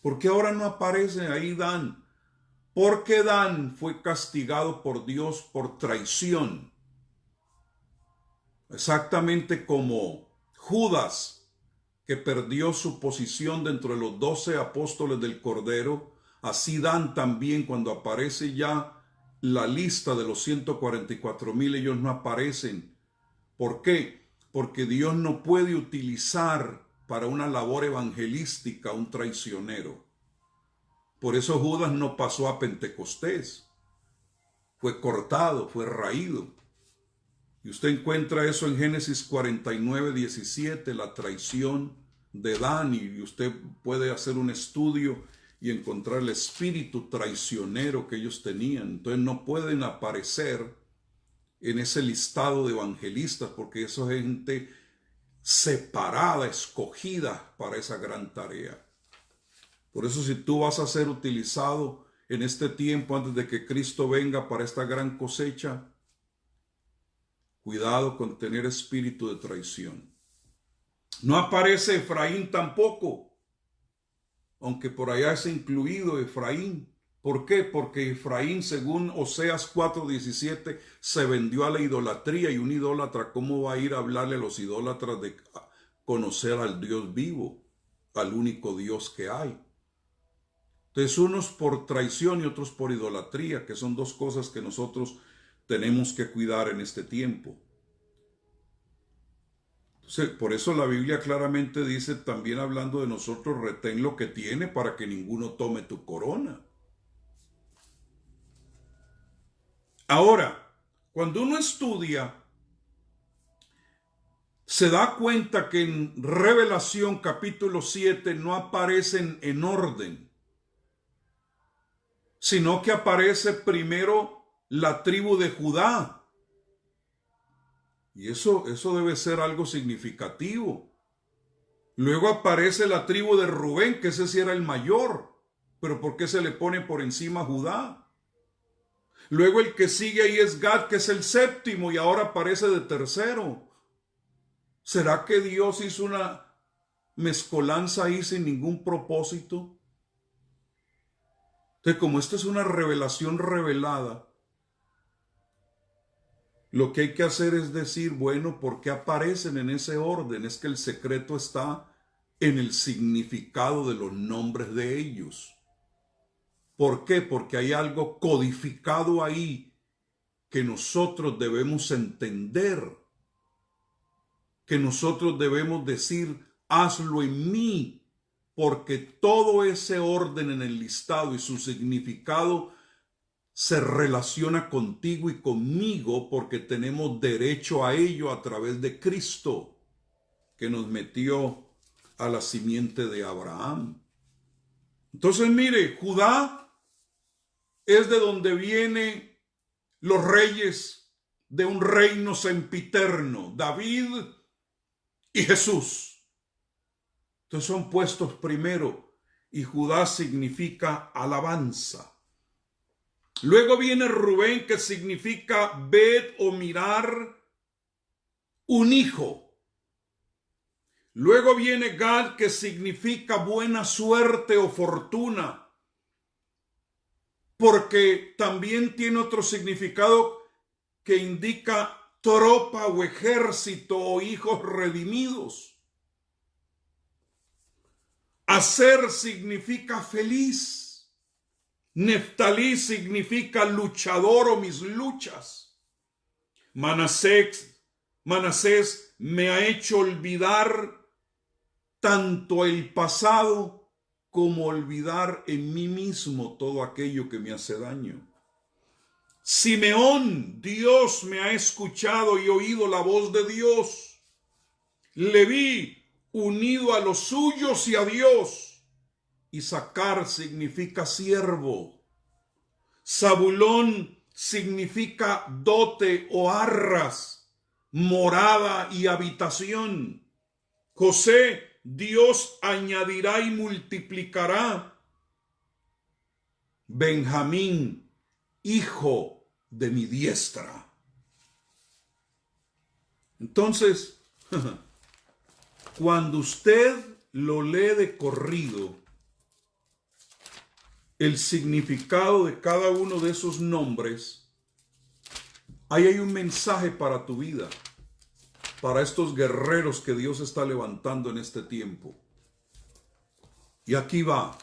¿Por qué ahora no aparece ahí Dan? Porque Dan fue castigado por Dios por traición. Exactamente como Judas, que perdió su posición dentro de los 12 apóstoles del Cordero, así Dan también, cuando aparece ya la lista de los 144,000, ellos no aparecen. ¿Por qué? Porque Dios no puede utilizar para una labor evangelística un traicionero. Por eso Judas no pasó a Pentecostés. Fue cortado, fue raído. Y usted encuentra eso en Génesis 49:17, la traición de Dan, y usted puede hacer un estudio y encontrar el espíritu traicionero que ellos tenían. Entonces no pueden aparecer en ese listado de evangelistas porque eso es gente separada, escogida para esa gran tarea. Por eso, si tú vas a ser utilizado en este tiempo antes de que Cristo venga para esta gran cosecha, cuidado con tener espíritu de traición. No aparece Efraín tampoco, aunque por allá es incluido Efraín. ¿Por qué? Porque Efraín, según Oseas 4:17, se vendió a la idolatría, y un idólatra, ¿cómo va a ir a hablarle a los idólatras de conocer al Dios vivo, al único Dios que hay? Entonces, unos por traición y otros por idolatría, que son dos cosas que nosotros tenemos que cuidar en este tiempo. Entonces, por eso la Biblia claramente dice, también hablando de nosotros, retén lo que tiene para que ninguno tome tu corona. Ahora, cuando uno estudia, se da cuenta que en Revelación capítulo 7 no aparecen en orden, sino que aparece primero la tribu de Judá. Y eso debe ser algo significativo. Luego aparece la tribu de Rubén, que ese sí era el mayor, pero ¿por qué se le pone por encima Judá? Luego el que sigue ahí es Gad, que es el séptimo, y ahora aparece de tercero. ¿Será que Dios hizo una mezcolanza ahí sin ningún propósito? Entonces, como esto es una revelación revelada, lo que hay que hacer es decir, bueno, ¿por qué aparecen en ese orden? Es que el secreto está en el significado de los nombres de ellos. ¿Por qué? Porque hay algo codificado ahí que nosotros debemos entender, que nosotros debemos decir, hazlo en mí, porque todo ese orden en el listado y su significado se relaciona contigo y conmigo, porque tenemos derecho a ello a través de Cristo, que nos metió a la simiente de Abraham. Entonces, mire, Judá es de donde vienen los reyes de un reino sempiterno, David y Jesús. Entonces son puestos primero, y Judá significa alabanza. Luego viene Rubén, que significa ver o mirar un hijo. Luego viene Gad, que significa buena suerte o fortuna, porque también tiene otro significado que indica tropa o ejército o hijos redimidos. Aser significa feliz. Neftalí significa luchador o mis luchas. Manasés me ha hecho olvidar tanto el pasado como olvidar en mí mismo todo aquello que me hace daño. Simeón, Dios me ha escuchado y oído la voz de Dios. Leví, unido a los suyos y a Dios. Isaacar significa siervo. Zabulón significa dote o arras, morada y habitación. José, Dios añadirá y multiplicará. Benjamín, hijo de mi diestra. Entonces, cuando usted lo lee de corrido, el significado de cada uno de esos nombres, ahí hay un mensaje para tu vida, para estos guerreros que Dios está levantando en este tiempo. Y aquí va.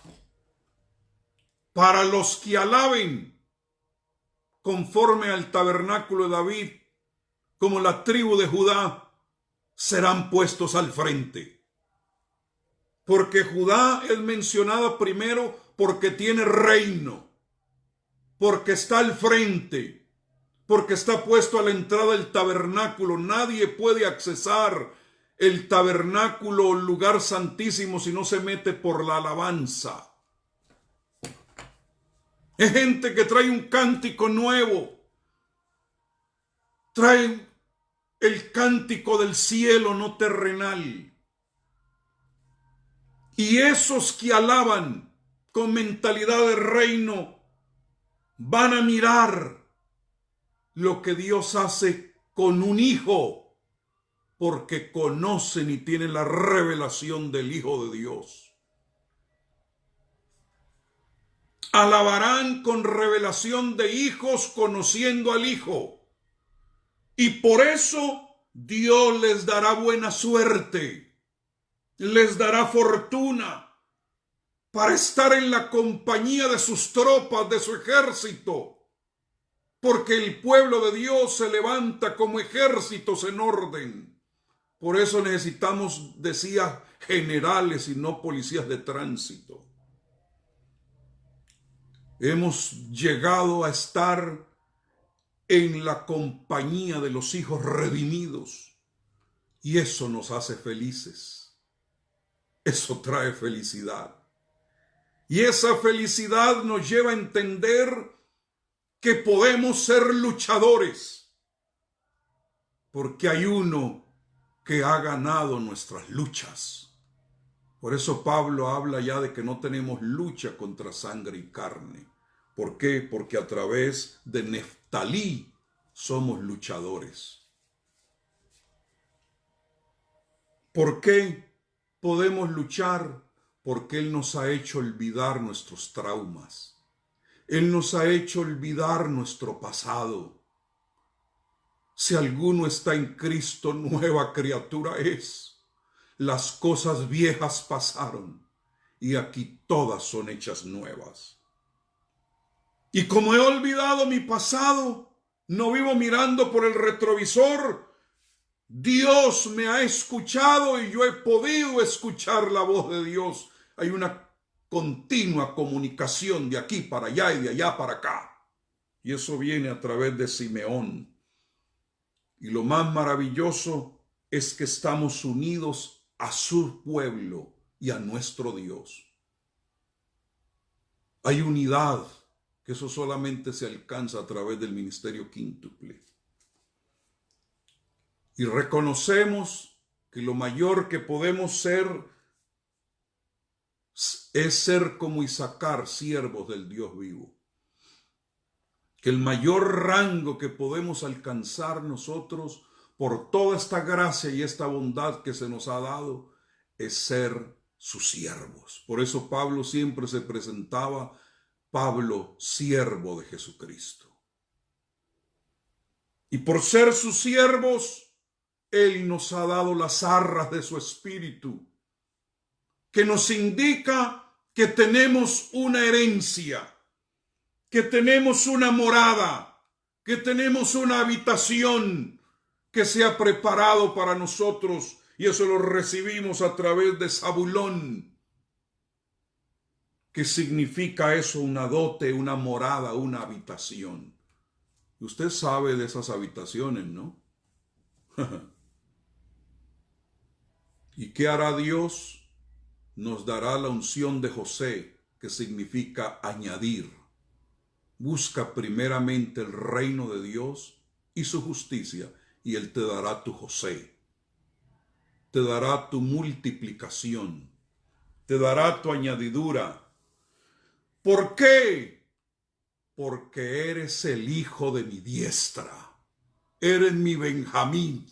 Para los que alaben conforme al tabernáculo de David, como la tribu de Judá, serán puestos al frente. Porque Judá es mencionada primero porque tiene reino, porque está al frente, porque está puesto a la entrada del tabernáculo. Nadie puede accesar el tabernáculo o lugar santísimo si no se mete por la alabanza. Es gente que trae un cántico nuevo. Trae el cántico del cielo, no terrenal. Y esos que alaban con mentalidad de reino van a mirar lo que Dios hace con un hijo, porque conocen y tienen la revelación del Hijo de Dios. Alabarán con revelación de hijos, conociendo al Hijo. Y por eso Dios les dará buena suerte, les dará fortuna para estar en la compañía de sus tropas, de su ejército. Porque el pueblo de Dios se levanta como ejércitos en orden. Por eso necesitamos, decía, generales y no policías de tránsito. Hemos llegado a estar en la compañía de los hijos redimidos y eso nos hace felices. Eso trae felicidad. Y esa felicidad nos lleva a entender que podemos ser luchadores, porque hay uno que ha ganado nuestras luchas. Por eso Pablo habla ya de que no tenemos lucha contra sangre y carne. ¿Por qué? Porque a través de Neftalí somos luchadores. ¿Por qué podemos luchar? Porque Él nos ha hecho olvidar nuestros traumas. Él nos ha hecho olvidar nuestro pasado. Si alguno está en Cristo, nueva criatura es. Las cosas viejas pasaron y aquí todas son hechas nuevas. Y como he olvidado mi pasado, no vivo mirando por el retrovisor. Dios me ha escuchado y yo he podido escuchar la voz de Dios. Hay una continua comunicación de aquí para allá y de allá para acá. Y eso viene a través de Simeón. Y lo más maravilloso es que estamos unidos a su pueblo y a nuestro Dios. Hay unidad, que eso solamente se alcanza a través del ministerio quíntuple. Y reconocemos que lo mayor que podemos ser es ser como Isacar, siervos del Dios vivo. Que el mayor rango que podemos alcanzar nosotros por toda esta gracia y esta bondad que se nos ha dado es ser sus siervos. Por eso Pablo siempre se presentaba Pablo, siervo de Jesucristo. Y por ser sus siervos, Él nos ha dado las arras de su espíritu, que nos indica que tenemos una herencia, que tenemos una morada, que tenemos una habitación que se ha preparado para nosotros, y eso lo recibimos a través de Zabulón. ¿Qué significa eso? Una dote, una morada, una habitación. Usted sabe de esas habitaciones, ¿no? ¿Y qué hará Dios? Nos dará la unción de José, que significa añadir. Busca primeramente el reino de Dios y su justicia, y Él te dará tu José. Te dará tu multiplicación. Te dará tu añadidura. ¿Por qué? Porque eres el hijo de mi diestra. Eres mi Benjamín.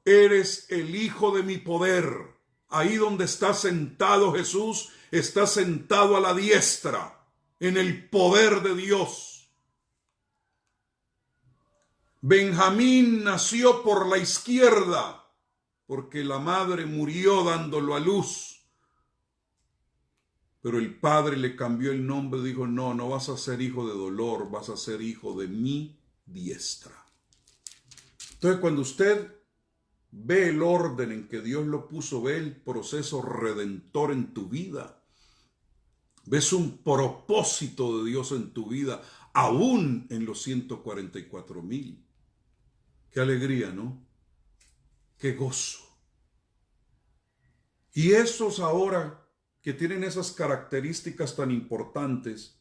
Eres el hijo de mi poder. Ahí donde está sentado Jesús, está sentado a la diestra, en el poder de Dios. Benjamín nació por la izquierda, porque la madre murió dándolo a luz. Pero el padre le cambió el nombre y dijo, no, no vas a ser hijo de dolor, vas a ser hijo de mi diestra. Entonces cuando usted ve el orden en que Dios lo puso, ve el proceso redentor en tu vida, ves un propósito de Dios en tu vida, aún en los 144,000. Qué alegría, ¿no? Qué gozo. Y esos ahora que tienen esas características tan importantes,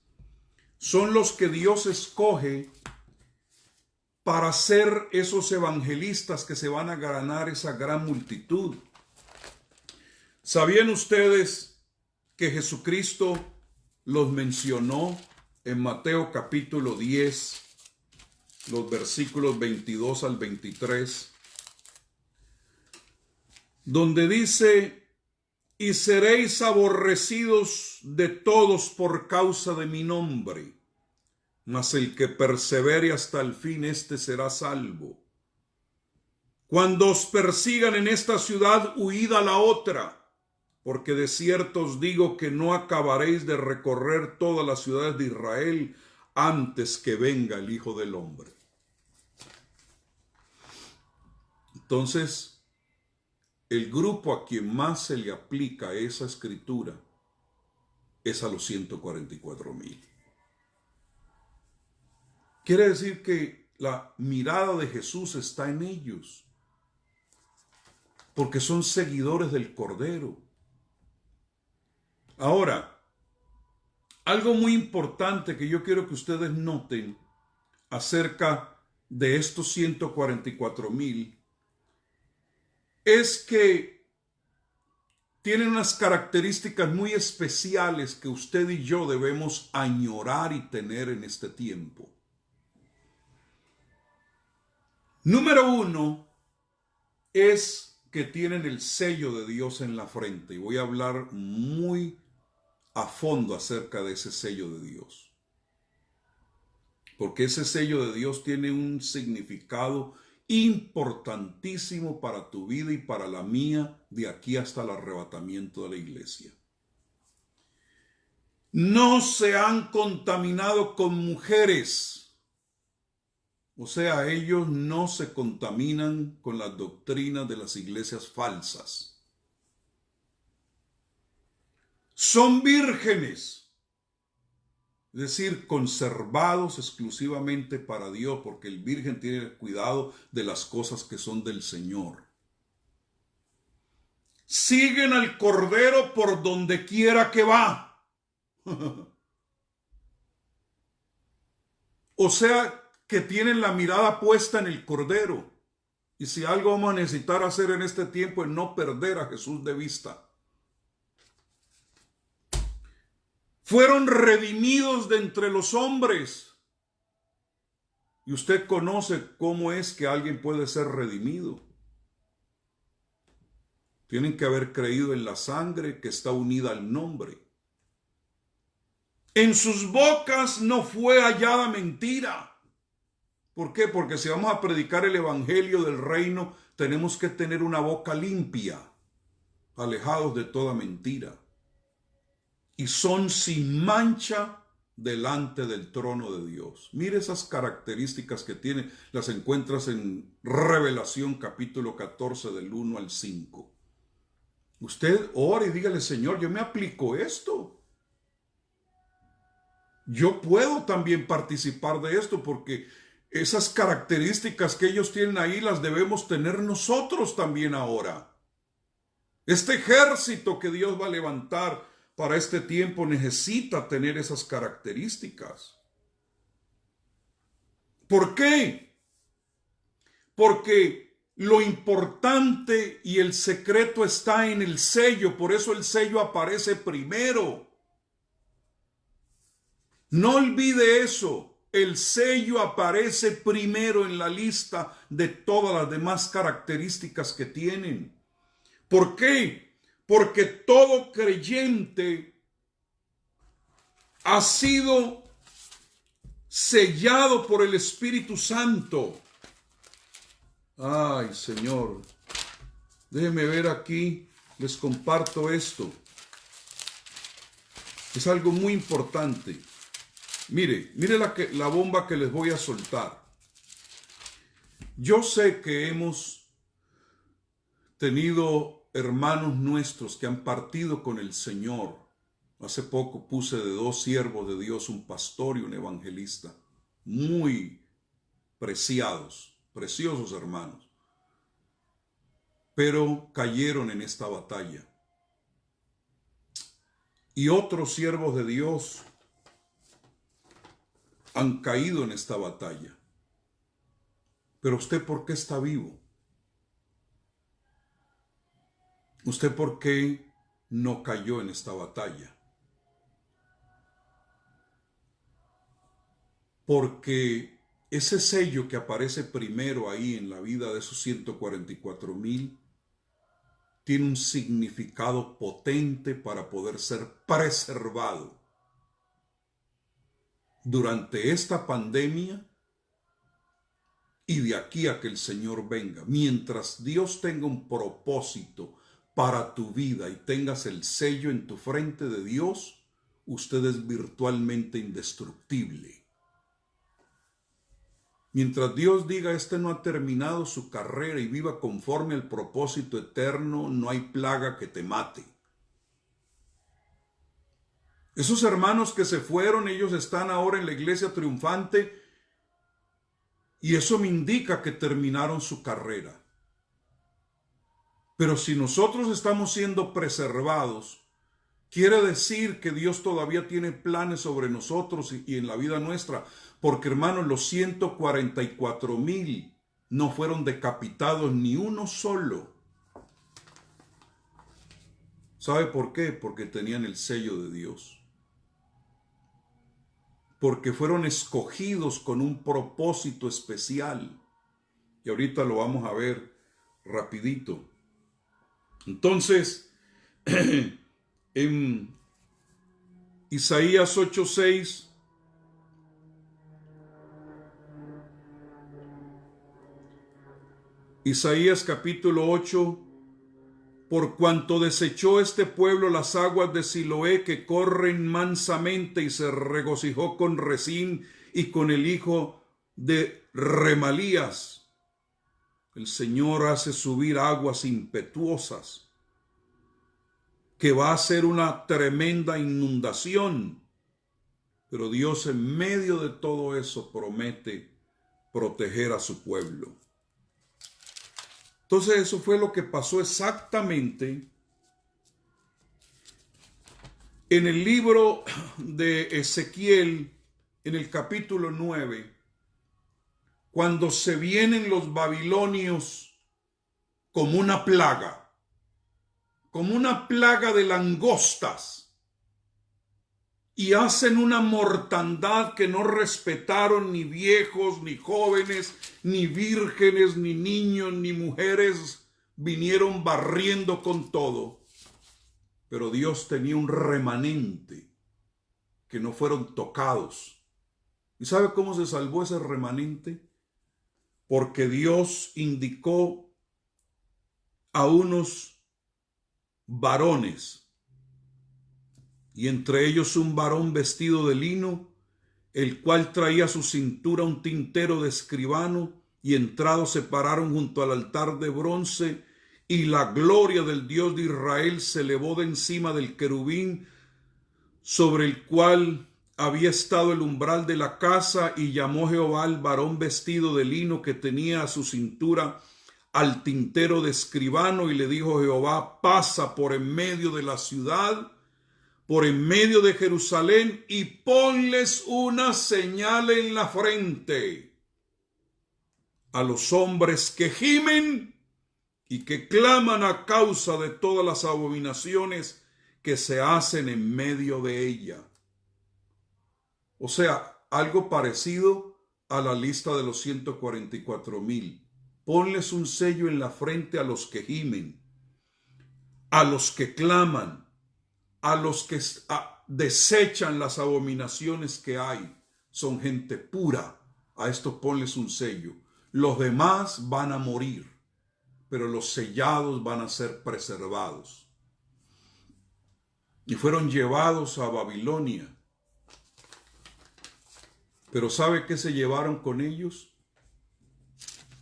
son los que Dios escoge para ser esos evangelistas que se van a ganar esa gran multitud. ¿Sabían ustedes que Jesucristo los mencionó en Mateo capítulo 10, los versículos 22 al 23, donde dice: y seréis aborrecidos de todos por causa de mi nombre, mas el que persevere hasta el fin, éste será salvo. Cuando os persigan en esta ciudad, huid a la otra, porque de cierto os digo que no acabaréis de recorrer todas las ciudades de Israel antes que venga el Hijo del Hombre. Entonces, el grupo a quien más se le aplica esa escritura es a los 144,000. Quiere decir que la mirada de Jesús está en ellos, porque son seguidores del Cordero. Ahora, algo muy importante que yo quiero que ustedes noten acerca de estos 144,000 es que tienen unas características muy especiales que usted y yo debemos añorar y tener en este tiempo. Número 1 es que tienen el sello de Dios en la frente, y voy a hablar muy a fondo acerca de ese sello de Dios, porque ese sello de Dios tiene un significado importantísimo para tu vida y para la mía de aquí hasta el arrebatamiento de la iglesia. No se han contaminado con mujeres, o sea, ellos no se contaminan con las doctrinas de las iglesias falsas. Son vírgenes, es decir, conservados exclusivamente para Dios, porque el virgen tiene el cuidado de las cosas que son del Señor. Siguen al Cordero por donde quiera que va. O sea, que tienen la mirada puesta en el Cordero. Y si algo vamos a necesitar hacer en este tiempo es no perder a Jesús de vista. Fueron redimidos de entre los hombres. Y usted conoce cómo es que alguien puede ser redimido. Tienen que haber creído en la sangre que está unida al nombre. En sus bocas no fue hallada mentira. ¿Por qué? Porque si vamos a predicar el evangelio del reino, tenemos que tener una boca limpia, alejados de toda mentira. Y son sin mancha delante del trono de Dios. Mire esas características que tiene, las encuentras en Revelación capítulo 14 del 1 al 5. Usted ora y dígale: Señor, yo me aplico esto. Yo puedo también participar de esto, porque esas características que ellos tienen ahí las debemos tener nosotros también ahora. Este ejército que Dios va a levantar para este tiempo necesita tener esas características. ¿Por qué? Porque lo importante y el secreto está en el sello, por eso el sello aparece primero. No olvide eso, el sello aparece primero en la lista de todas las demás características que tienen. ¿Por qué? Porque todo creyente ha sido sellado por el Espíritu Santo. Ay, Señor, déjenme ver aquí, les comparto esto. Es algo muy importante. Mire la bomba que les voy a soltar. Yo sé que hemos tenido hermanos nuestros que han partido con el Señor. Hace poco puse de 2 siervos de Dios, un pastor y un evangelista, muy preciados, preciosos hermanos, pero cayeron en esta batalla. Y otros siervos de Dios han caído en esta batalla. Pero usted, ¿por qué está vivo? ¿Usted por qué no cayó en esta batalla? Porque ese sello que aparece primero ahí en la vida de esos 144,000 tiene un significado potente para poder ser preservado durante esta pandemia y de aquí a que el Señor venga. Mientras Dios tenga un propósito para tu vida y tengas el sello en tu frente de Dios, usted es virtualmente indestructible. Mientras Dios diga, este no ha terminado su carrera y viva conforme al propósito eterno, no hay plaga que te mate. Esos hermanos que se fueron, ellos están ahora en la iglesia triunfante y eso me indica que terminaron su carrera. Pero si nosotros estamos siendo preservados, quiere decir que Dios todavía tiene planes sobre nosotros y en la vida nuestra. Porque, hermanos, los 144,000 no fueron decapitados ni uno solo. ¿Sabe por qué? Porque tenían el sello de Dios. Porque fueron escogidos con un propósito especial. Y ahorita lo vamos a ver rapidito. Entonces, en Isaías 8:6, Isaías capítulo 8, por cuanto desechó este pueblo las aguas de Siloé que corren mansamente y se regocijó con Rezín y con el hijo de Remalías. El Señor hace subir aguas impetuosas que va a ser una tremenda inundación. Pero Dios en medio de todo eso promete proteger a su pueblo. Entonces eso fue lo que pasó exactamente en el libro de Ezequiel, en el capítulo 9, cuando se vienen los babilonios como una plaga de langostas, y hacen una mortandad que no respetaron ni viejos, ni jóvenes, ni vírgenes, ni niños, ni mujeres, vinieron barriendo con todo. Pero Dios tenía un remanente que no fueron tocados. ¿Y sabe cómo se salvó ese remanente? Porque Dios indicó a unos varones, y entre ellos un varón vestido de lino, el cual traía a su cintura un tintero de escribano, y entrados se pararon junto al altar de bronce, y la gloria del Dios de Israel se elevó de encima del querubín sobre el cual había estado el umbral de la casa, y llamó Jehová al varón vestido de lino que tenía a su cintura al tintero de escribano, y le dijo Jehová, pasa por en medio de la ciudad, por en medio de Jerusalén, y ponles una señal en la frente a los hombres que gimen y que claman a causa de todas las abominaciones que se hacen en medio de ella. O sea, algo parecido a la lista de los 144,000. Ponles un sello en la frente a los que gimen, a los que claman, a los que desechan las abominaciones que hay. Son gente pura. A estos ponles un sello. Los demás van a morir, pero los sellados van a ser preservados. Y fueron llevados a Babilonia. Pero ¿sabe qué se llevaron con ellos?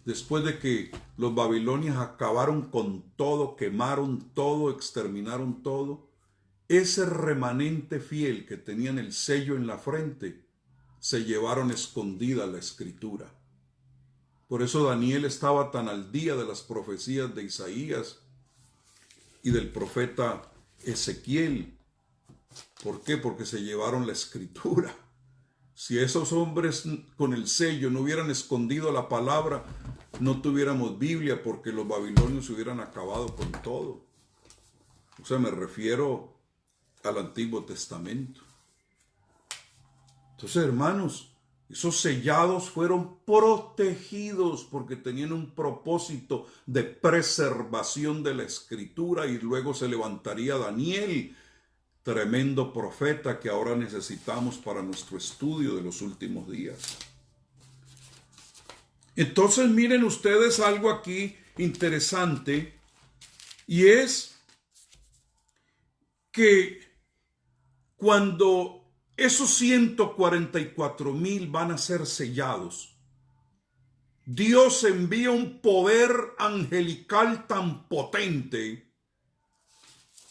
Después de que los babilonios acabaron con todo, quemaron todo, exterminaron todo, ese remanente fiel que tenían el sello en la frente, se llevaron escondida la escritura. Por eso Daniel estaba tan al día de las profecías de Isaías y del profeta Ezequiel. ¿Por qué? Porque se llevaron la escritura. Si esos hombres con el sello no hubieran escondido la palabra, no tuviéramos Biblia, porque los babilonios se hubieran acabado con todo. O sea, me refiero al Antiguo Testamento. Entonces, hermanos, esos sellados fueron protegidos porque tenían un propósito de preservación de la Escritura, y luego se levantaría Daniel, tremendo profeta que ahora necesitamos para nuestro estudio de los últimos días. Entonces, miren ustedes algo aquí interesante, y es que cuando esos 144,000 van a ser sellados, Dios envía un poder angelical tan potente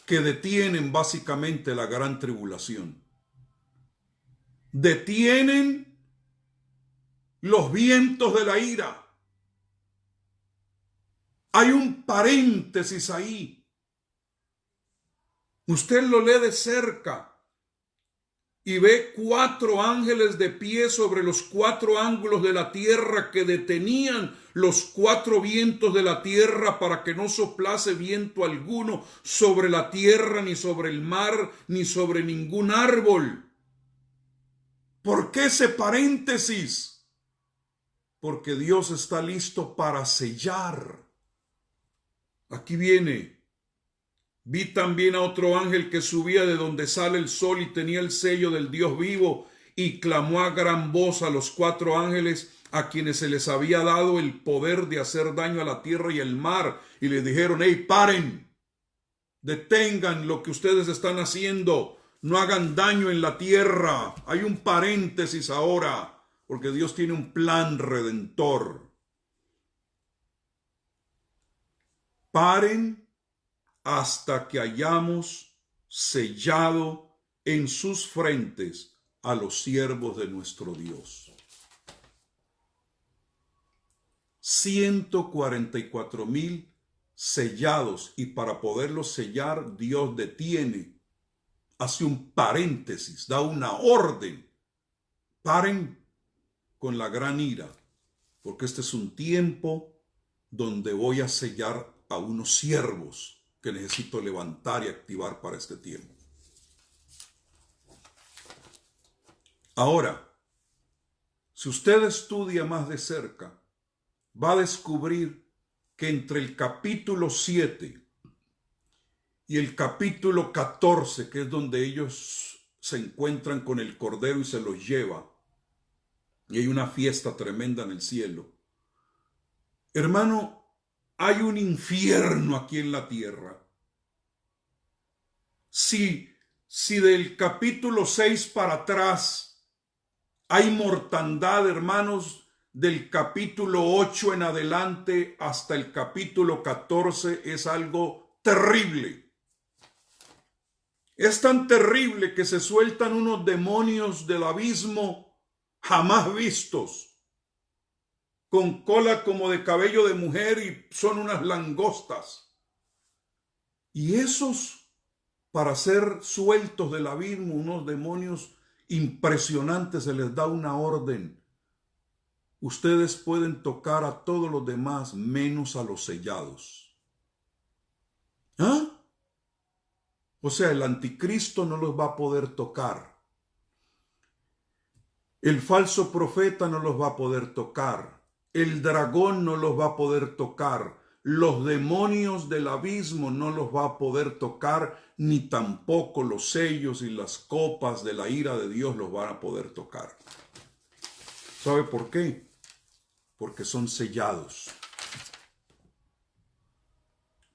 que detienen básicamente la gran tribulación. Detienen los vientos de la ira. Hay un paréntesis ahí. Usted lo lee de cerca y ve 4 ángeles de pie sobre los 4 ángulos de la tierra que detenían los 4 vientos de la tierra para que no soplase viento alguno sobre la tierra, ni sobre el mar, ni sobre ningún árbol. ¿Por qué ese paréntesis? Porque Dios está listo para sellar. Aquí viene. Vi también a otro ángel que subía de donde sale el sol y tenía el sello del Dios vivo, y clamó a gran voz a los 4 ángeles a quienes se les había dado el poder de hacer daño a la tierra y el mar, y les dijeron: hey, paren, detengan lo que ustedes están haciendo, no hagan daño en la tierra. Hay un paréntesis ahora, porque Dios tiene un plan redentor. Paren hasta que hayamos sellado en sus frentes a los siervos de nuestro Dios. 144,000 sellados, y para poderlos sellar, Dios detiene, hace un paréntesis, da una orden. Paren con la gran ira, porque este es un tiempo donde voy a sellar a unos siervos que necesito levantar y activar para este tiempo. Ahora, si usted estudia más de cerca, va a descubrir que entre el capítulo 7 y el capítulo 14, que es donde ellos se encuentran con el Cordero y se los lleva, y hay una fiesta tremenda en el cielo. Hermano, hay un infierno aquí en la tierra. Si del capítulo 6 para atrás hay mortandad, hermanos, del capítulo 8 en adelante hasta el capítulo 14 es algo terrible. Es tan terrible que se sueltan unos demonios del abismo jamás vistos, con cola como de cabello de mujer, y son unas langostas. Y esos, para ser sueltos del abismo, unos demonios impresionantes, se les da una orden: ustedes pueden tocar a todos los demás menos a los sellados. ¿Ah? O sea, el anticristo no los va a poder tocar. El falso profeta no los va a poder tocar. El dragón no los va a poder tocar. Los demonios del abismo no los va a poder tocar, ni tampoco los sellos y las copas de la ira de Dios los van a poder tocar. ¿Sabe por qué? Porque son sellados.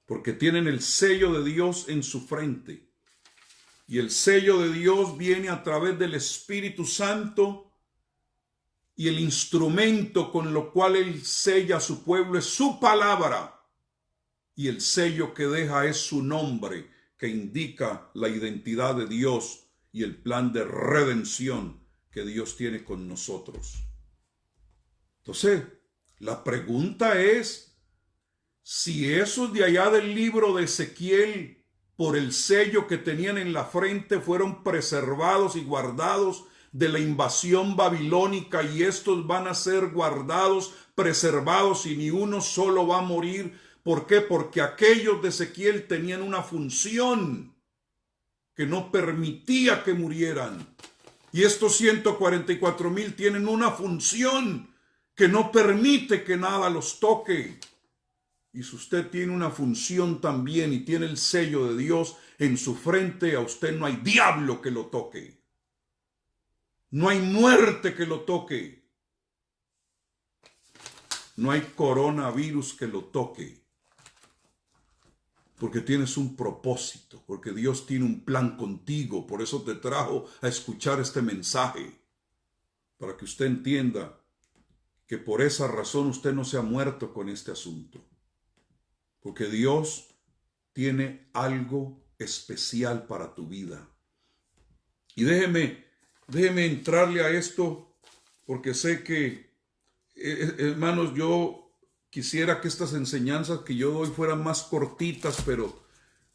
Porque tienen el sello de Dios en su frente. Y el sello de Dios viene a través del Espíritu Santo, y el instrumento con lo cual Él sella a su pueblo es su palabra. Y el sello que deja es su nombre, que indica la identidad de Dios y el plan de redención que Dios tiene con nosotros. Entonces, la pregunta es, si esos de allá del libro de Ezequiel, por el sello que tenían en la frente, fueron preservados y guardados de la invasión babilónica, y estos van a ser guardados, preservados, y ni uno solo va a morir. ¿Por qué? Porque aquellos de Ezequiel tenían una función que no permitía que murieran. Y estos 144,000 tienen una función que no permite que nada los toque. Y si usted tiene una función también y tiene el sello de Dios en su frente, a usted no hay diablo que lo toque. No hay muerte que lo toque. No hay coronavirus que lo toque. Porque tienes un propósito, porque Dios tiene un plan contigo. Por eso te trajo a escuchar este mensaje, para que usted entienda que por esa razón usted no se ha muerto con este asunto. Porque Dios tiene algo especial para tu vida. Y déjeme entrarle a esto, porque sé que, hermanos, yo quisiera que estas enseñanzas que yo doy fueran más cortitas, pero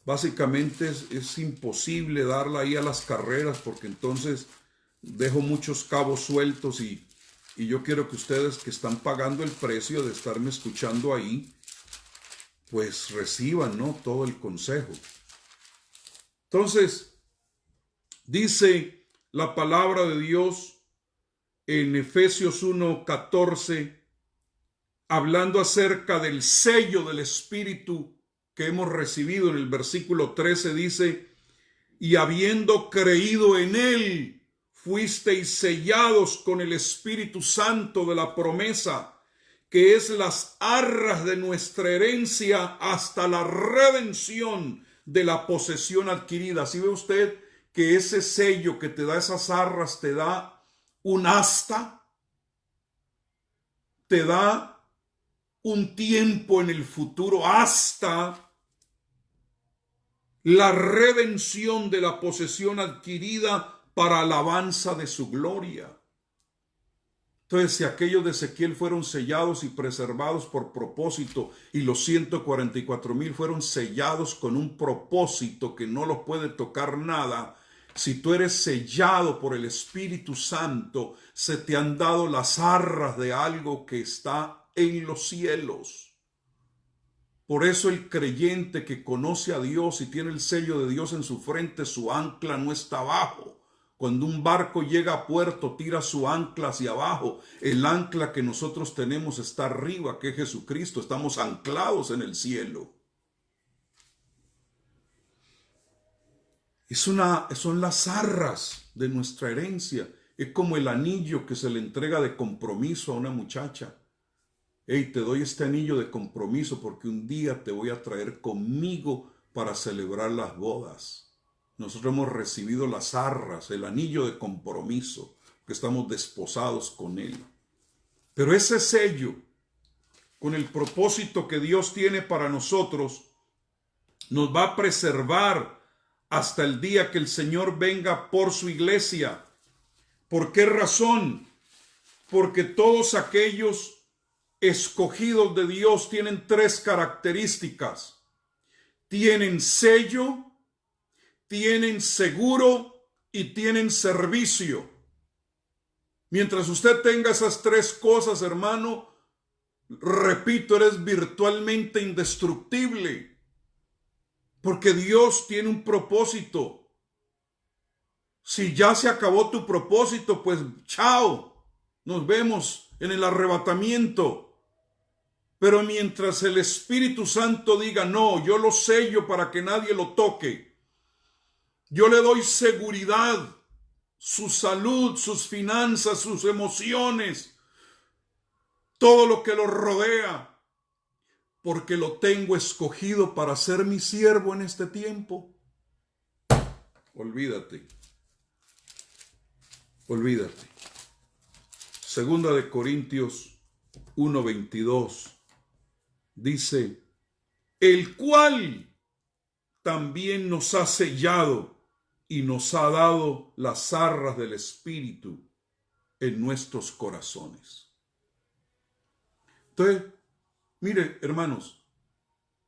básicamente es imposible darla ahí a las carreras, porque entonces dejo muchos cabos sueltos, y yo quiero que ustedes que están pagando el precio de estarme escuchando ahí, pues reciban, ¿no?, todo el consejo. Entonces, dice la palabra de Dios en Efesios 1:14, hablando acerca del sello del Espíritu que hemos recibido. En el versículo 13 dice: y habiendo creído en Él, fuisteis sellados con el Espíritu Santo de la promesa, que es las arras de nuestra herencia hasta la redención de la posesión adquirida. ¿Sí ve usted que ese sello que te da esas arras te da un asta? Te da un tiempo en el futuro hasta la redención de la posesión adquirida para alabanza de su gloria. Entonces, si aquellos de Ezequiel fueron sellados y preservados por propósito, y los 144,000 fueron sellados con un propósito que no los puede tocar nada, si tú eres sellado por el Espíritu Santo, se te han dado las arras de algo que está en los cielos. Por eso el creyente que conoce a Dios y tiene el sello de Dios en su frente, su ancla no está abajo. Cuando un barco llega a puerto, tira su ancla hacia abajo. El ancla que nosotros tenemos está arriba, que es Jesucristo. Estamos anclados en el cielo. Son las arras de nuestra herencia. Es como el anillo que se le entrega de compromiso a una muchacha. Hey, te doy este anillo de compromiso porque un día te voy a traer conmigo para celebrar las bodas. Nosotros hemos recibido las arras, el anillo de compromiso, que estamos desposados con Él. Pero ese sello, con el propósito que Dios tiene para nosotros, nos va a preservar hasta el día que el Señor venga por su iglesia. ¿Por qué razón? Porque todos aquellos escogidos de Dios tienen tres características. Tienen sello, tienen seguro y tienen servicio. Mientras usted tenga esas tres cosas, hermano, repito, eres virtualmente indestructible. Porque Dios tiene un propósito. Si ya se acabó tu propósito, pues chao. Nos vemos en el arrebatamiento. Pero mientras el Espíritu Santo diga, no, yo lo sello para que nadie lo toque. Yo le doy seguridad, su salud, sus finanzas, sus emociones, todo lo que lo rodea, porque lo tengo escogido para ser mi siervo en este tiempo. Olvídate. Segunda de Corintios 1:22 dice, el cual también nos ha sellado y nos ha dado las arras del Espíritu en nuestros corazones. Entonces, mire, hermanos,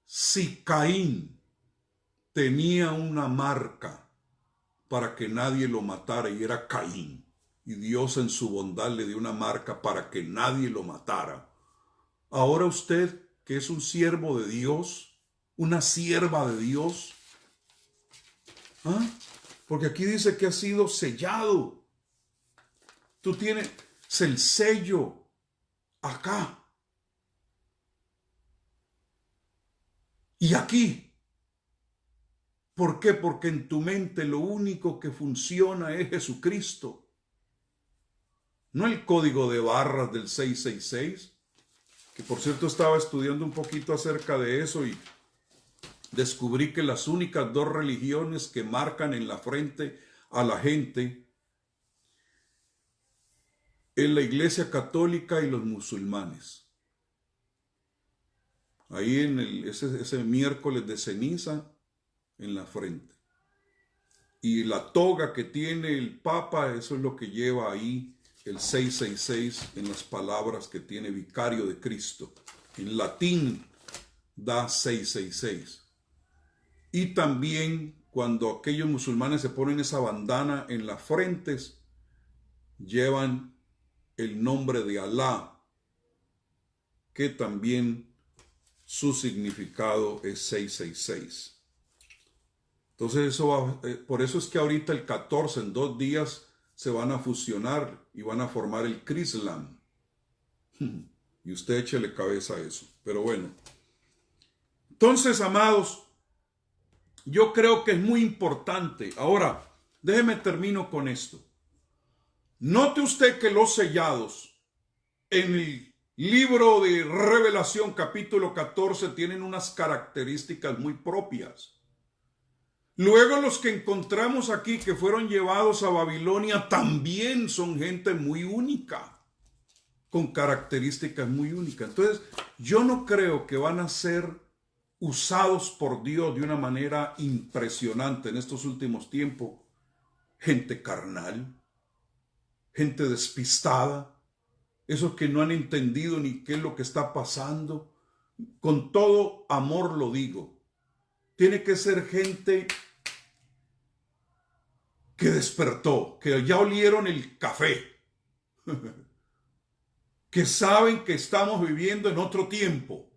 si Caín tenía una marca para que nadie lo matara y era Caín, y Dios en su bondad le dio una marca para que nadie lo matara. Ahora usted, que es un siervo de Dios, una sierva de Dios, ¿ah? Porque aquí dice que ha sido sellado. Tú tienes el sello acá y aquí. ¿Por qué? Porque en tu mente lo único que funciona es Jesucristo. No el código de barras del 666, que por cierto estaba estudiando un poquito acerca de eso y descubrí que las únicas dos religiones que marcan en la frente a la gente es la Iglesia Católica y los musulmanes. Ahí en ese miércoles de ceniza en la frente. Y la toga que tiene el Papa, eso es lo que lleva ahí el 666 en las palabras que tiene Vicario de Cristo. En latín da 666. Y también cuando aquellos musulmanes se ponen esa bandana en las frentes, llevan el nombre de Alá, que también su significado es 666. Entonces por eso es que ahorita el 14, en 2 días, se van a fusionar y van a formar el Crislam. Y usted échele cabeza a eso. Pero bueno. Entonces, amados, yo creo que es muy importante. Ahora, déjeme termino con esto. Note usted que los sellados en el libro de Revelación capítulo 14 tienen unas características muy propias. Luego los que encontramos aquí que fueron llevados a Babilonia también son gente muy única, con características muy únicas. Entonces, yo no creo que van a ser usados por Dios de una manera impresionante en estos últimos tiempos. Gente carnal, gente despistada, esos que no han entendido ni qué es lo que está pasando. Con todo amor lo digo. Tiene que ser gente que despertó, que ya olieron el café, que saben que estamos viviendo en otro tiempo.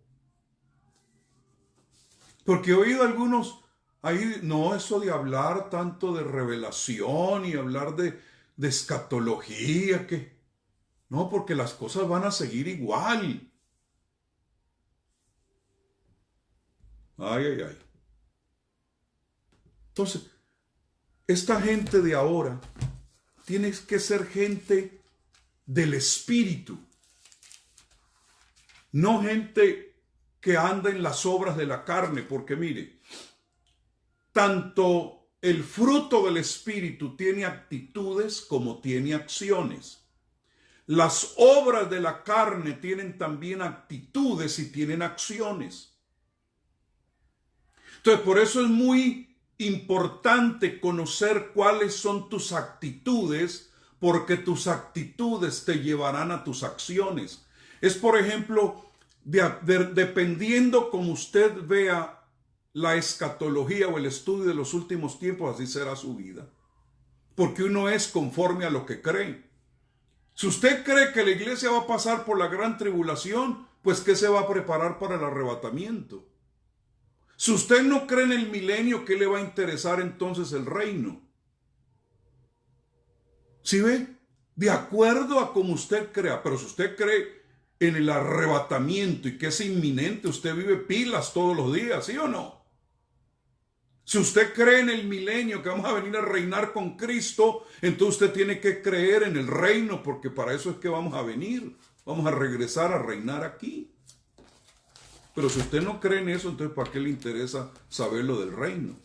Porque he oído algunos ahí, no, eso de hablar tanto de revelación y hablar de escatología, que no, porque las cosas van a seguir igual. Ay, ay, ay. Entonces, esta gente de ahora tiene que ser gente del espíritu, no gente que anda en las obras de la carne, porque mire, tanto el fruto del espíritu tiene actitudes como tiene acciones. Las obras de la carne tienen también actitudes y tienen acciones. Entonces, por eso es muy importante conocer cuáles son tus actitudes, porque tus actitudes te llevarán a tus acciones. Es, por ejemplo, dependiendo como usted vea la escatología o el estudio de los últimos tiempos, así será su vida. Porque uno es conforme a lo que cree. Si usted cree que la iglesia va a pasar por la gran tribulación, pues ¿qué se va a preparar para el arrebatamiento? Si usted no cree en el milenio, ¿qué le va a interesar entonces el reino? ¿Sí ve? De acuerdo a como usted crea. Pero si usted cree en el arrebatamiento y que es inminente, usted vive pilas todos los días, ¿sí o no? Si usted cree en el milenio, que vamos a venir a reinar con Cristo, entonces usted tiene que creer en el reino, porque para eso es que vamos a venir. Vamos a regresar a reinar aquí. Pero si usted no cree en eso, entonces ¿para qué le interesa saber lo del reino?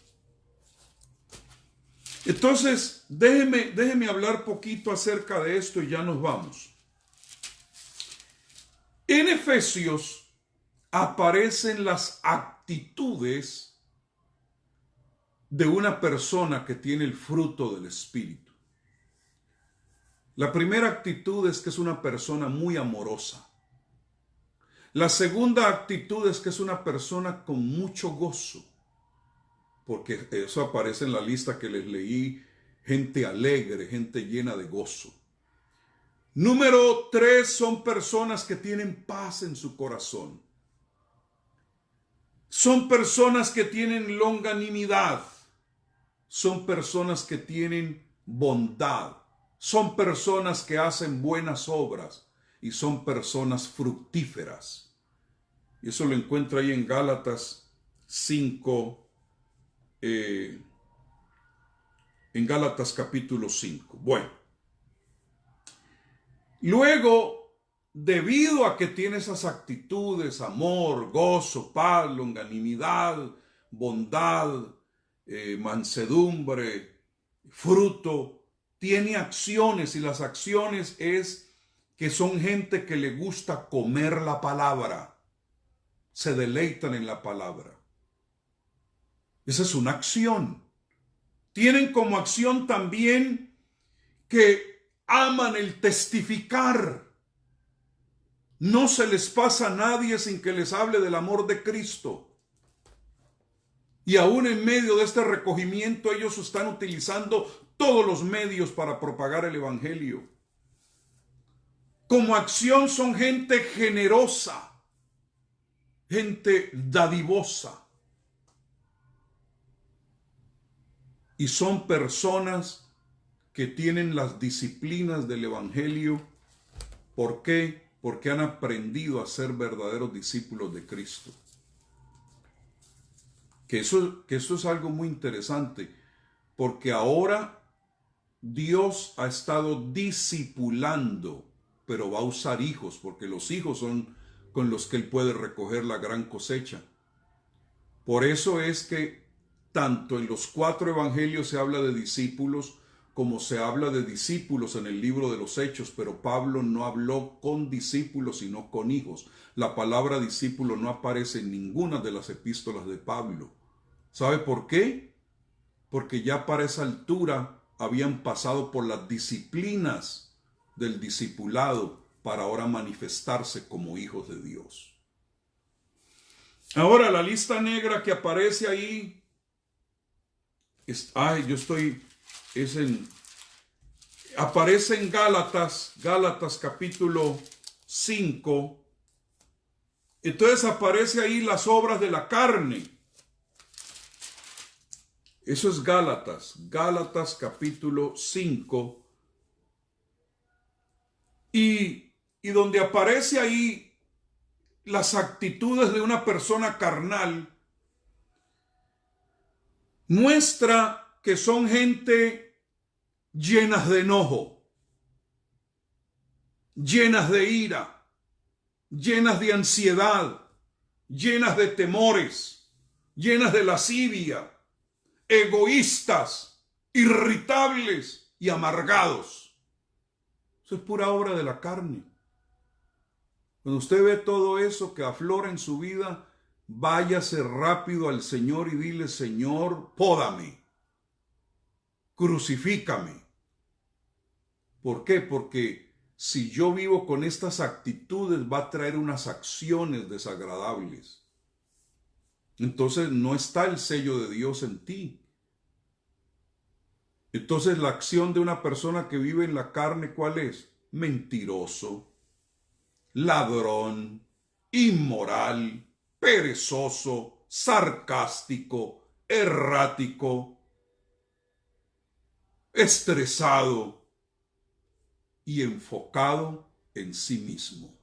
Entonces, déjeme hablar poquito acerca de esto y ya nos vamos. En Efesios aparecen las actitudes de una persona que tiene el fruto del Espíritu. La primera actitud es que es una persona muy amorosa. La segunda actitud es que es una persona con mucho gozo, porque eso aparece en la lista que les leí, gente alegre, gente llena de gozo. Número 3, son personas que tienen paz en su corazón. Son personas que tienen longanimidad. Son personas que tienen bondad. Son personas que hacen buenas obras y son personas fructíferas. Y eso lo encuentra ahí en Gálatas 5, en Gálatas capítulo 5. Bueno, luego, debido a que tiene esas actitudes, amor, gozo, paz, longanimidad, bondad, mansedumbre, fruto, tiene acciones, y las acciones es que son gente que le gusta comer la palabra, se deleitan en la palabra. Esa es una acción. Tienen como acción también que aman el testificar. No se les pasa a nadie sin que les hable del amor de Cristo. Y aún en medio de este recogimiento, ellos están utilizando todos los medios para propagar el evangelio. Como acción son gente generosa, gente dadivosa. Y son personas que tienen las disciplinas del evangelio. ¿Por qué? Porque han aprendido a ser verdaderos discípulos de Cristo. Que eso es algo muy interesante, porque ahora Dios ha estado discipulando, pero va a usar hijos, porque los hijos son con los que Él puede recoger la gran cosecha. Por eso es que tanto en los 4 evangelios se habla de discípulos, como se habla de discípulos en el libro de los Hechos, pero Pablo no habló con discípulos, sino con hijos. La palabra discípulo no aparece en ninguna de las epístolas de Pablo. ¿Sabe por qué? Porque ya para esa altura habían pasado por las disciplinas del discipulado para ahora manifestarse como hijos de Dios. Ahora, la lista negra que aparece ahí, aparece en Gálatas capítulo 5. Entonces aparece ahí las obras de la carne. Eso es Gálatas capítulo 5. Y donde aparece ahí las actitudes de una persona carnal, muestra que son gente llenas de enojo, llenas de ira, llenas de ansiedad, llenas de temores, llenas de lascivia, egoístas, irritables y amargados. Eso es pura obra de la carne. Cuando usted ve todo eso que aflora en su vida, váyase rápido al Señor y dile: Señor, pódame, crucifícame. ¿Por qué? Porque si yo vivo con estas actitudes, va a traer unas acciones desagradables. Entonces no está el sello de Dios en ti. Entonces la acción de una persona que vive en la carne, ¿cuál es? Mentiroso, ladrón, inmoral, perezoso, sarcástico, errático, estresado y enfocado en sí mismo.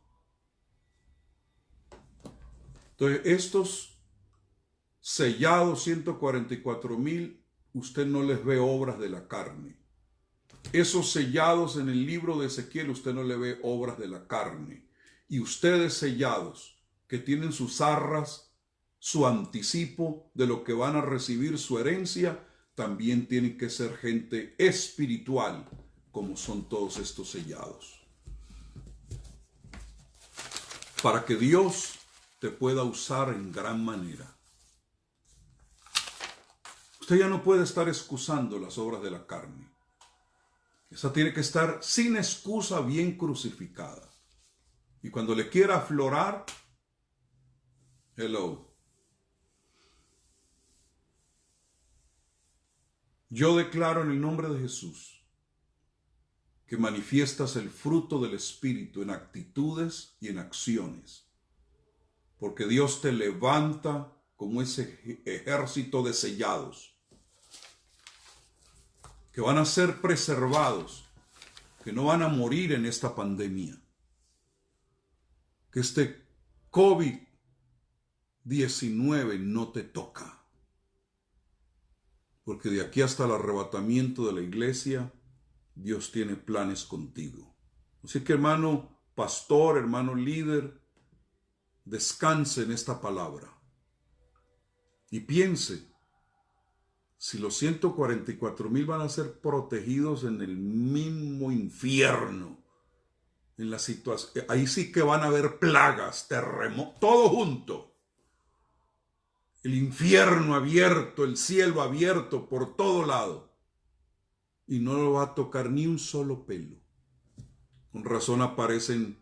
Entonces, estos sellados 144,000, usted no les ve obras de la carne. Esos sellados en el libro de Ezequiel, usted no le ve obras de la carne. Y ustedes sellados, que tienen sus arras, su anticipo de lo que van a recibir, su herencia, también tienen que ser gente espiritual, como son todos estos sellados. Para que Dios te pueda usar en gran manera. Usted ya no puede estar excusando las obras de la carne. Esa tiene que estar sin excusa, bien crucificada. Y cuando le quiera aflorar, hello. Yo declaro en el nombre de Jesús que manifiestas el fruto del Espíritu en actitudes y en acciones. Porque Dios te levanta como ese ejército de sellados, que van a ser preservados, que no van a morir en esta pandemia. Que este COVID-19 no te toca. Porque de aquí hasta el arrebatamiento de la iglesia, Dios tiene planes contigo. Así que, hermano pastor, hermano líder, descanse en esta palabra. Y piense, si los 144,000 van a ser protegidos en el mismo infierno, en la situación, ahí sí que van a haber plagas, terremotos, todo junto. El infierno abierto, el cielo abierto por todo lado. Y no lo va a tocar ni un solo pelo. Con razón aparecen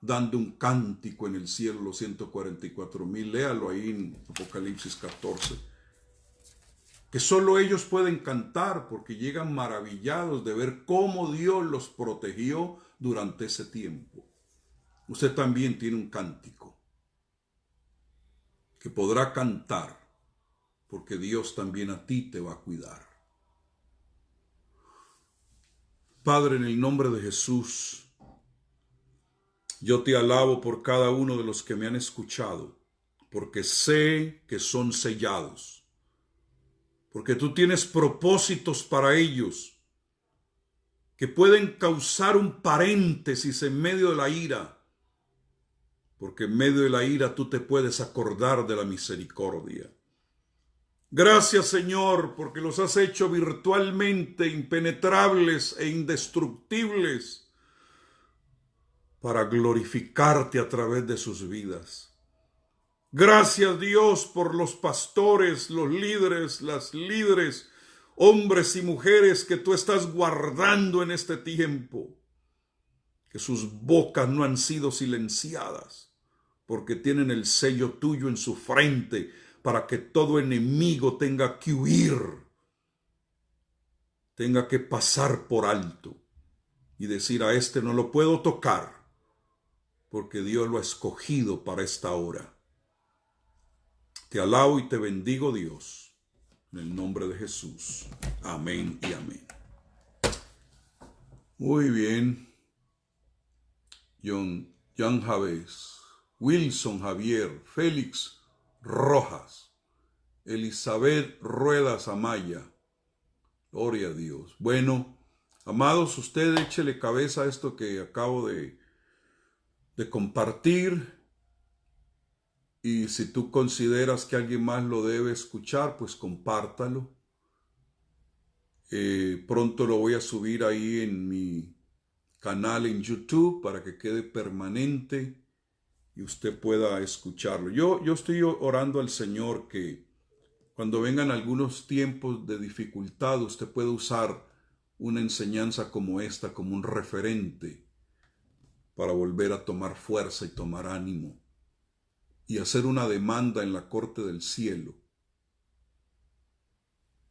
dando un cántico en el cielo los 144,000. Léalo ahí en Apocalipsis 14. Que solo ellos pueden cantar porque llegan maravillados de ver cómo Dios los protegió durante ese tiempo. Usted también tiene un cántico que podrá cantar porque Dios también a ti te va a cuidar. Padre, en el nombre de Jesús, yo te alabo por cada uno de los que me han escuchado, porque sé que son sellados, porque tú tienes propósitos para ellos que pueden causar un paréntesis en medio de la ira, porque en medio de la ira tú te puedes acordar de la misericordia. Gracias, Señor, porque los has hecho virtualmente impenetrables e indestructibles para glorificarte a través de sus vidas. Gracias, Dios, por los pastores, los líderes, las líderes, hombres y mujeres que tú estás guardando en este tiempo, que sus bocas no han sido silenciadas, porque tienen el sello tuyo en su frente, para que todo enemigo tenga que huir, tenga que pasar por alto y decir: a este no lo puedo tocar, porque Dios lo ha escogido para esta hora. Te alabo y te bendigo, Dios, en el nombre de Jesús. Amén y amén. Muy bien. Jan Javés, Wilson Javier, Félix Rojas, Elizabeth Ruedas Amaya. Gloria a Dios. Bueno, amados, usted échele cabeza a esto que acabo de compartir. Y si tú consideras que alguien más lo debe escuchar, pues compártalo. Pronto lo voy a subir ahí en mi canal en YouTube para que quede permanente y usted pueda escucharlo. Yo estoy orando al Señor que cuando vengan algunos tiempos de dificultad, usted pueda usar una enseñanza como esta como un referente para volver a tomar fuerza y tomar ánimo y hacer una demanda en la corte del cielo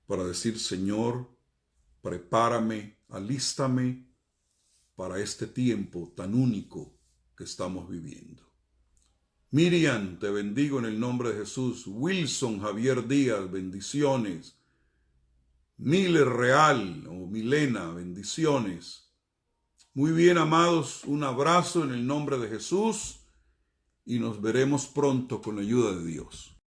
para decir: Señor, prepárame, alístame para este tiempo tan único que estamos viviendo. Miriam, te bendigo en el nombre de Jesús. Wilson Javier Díaz, bendiciones. Miller Real o Milena, bendiciones. Muy bien, amados, un abrazo en el nombre de Jesús y nos veremos pronto con la ayuda de Dios.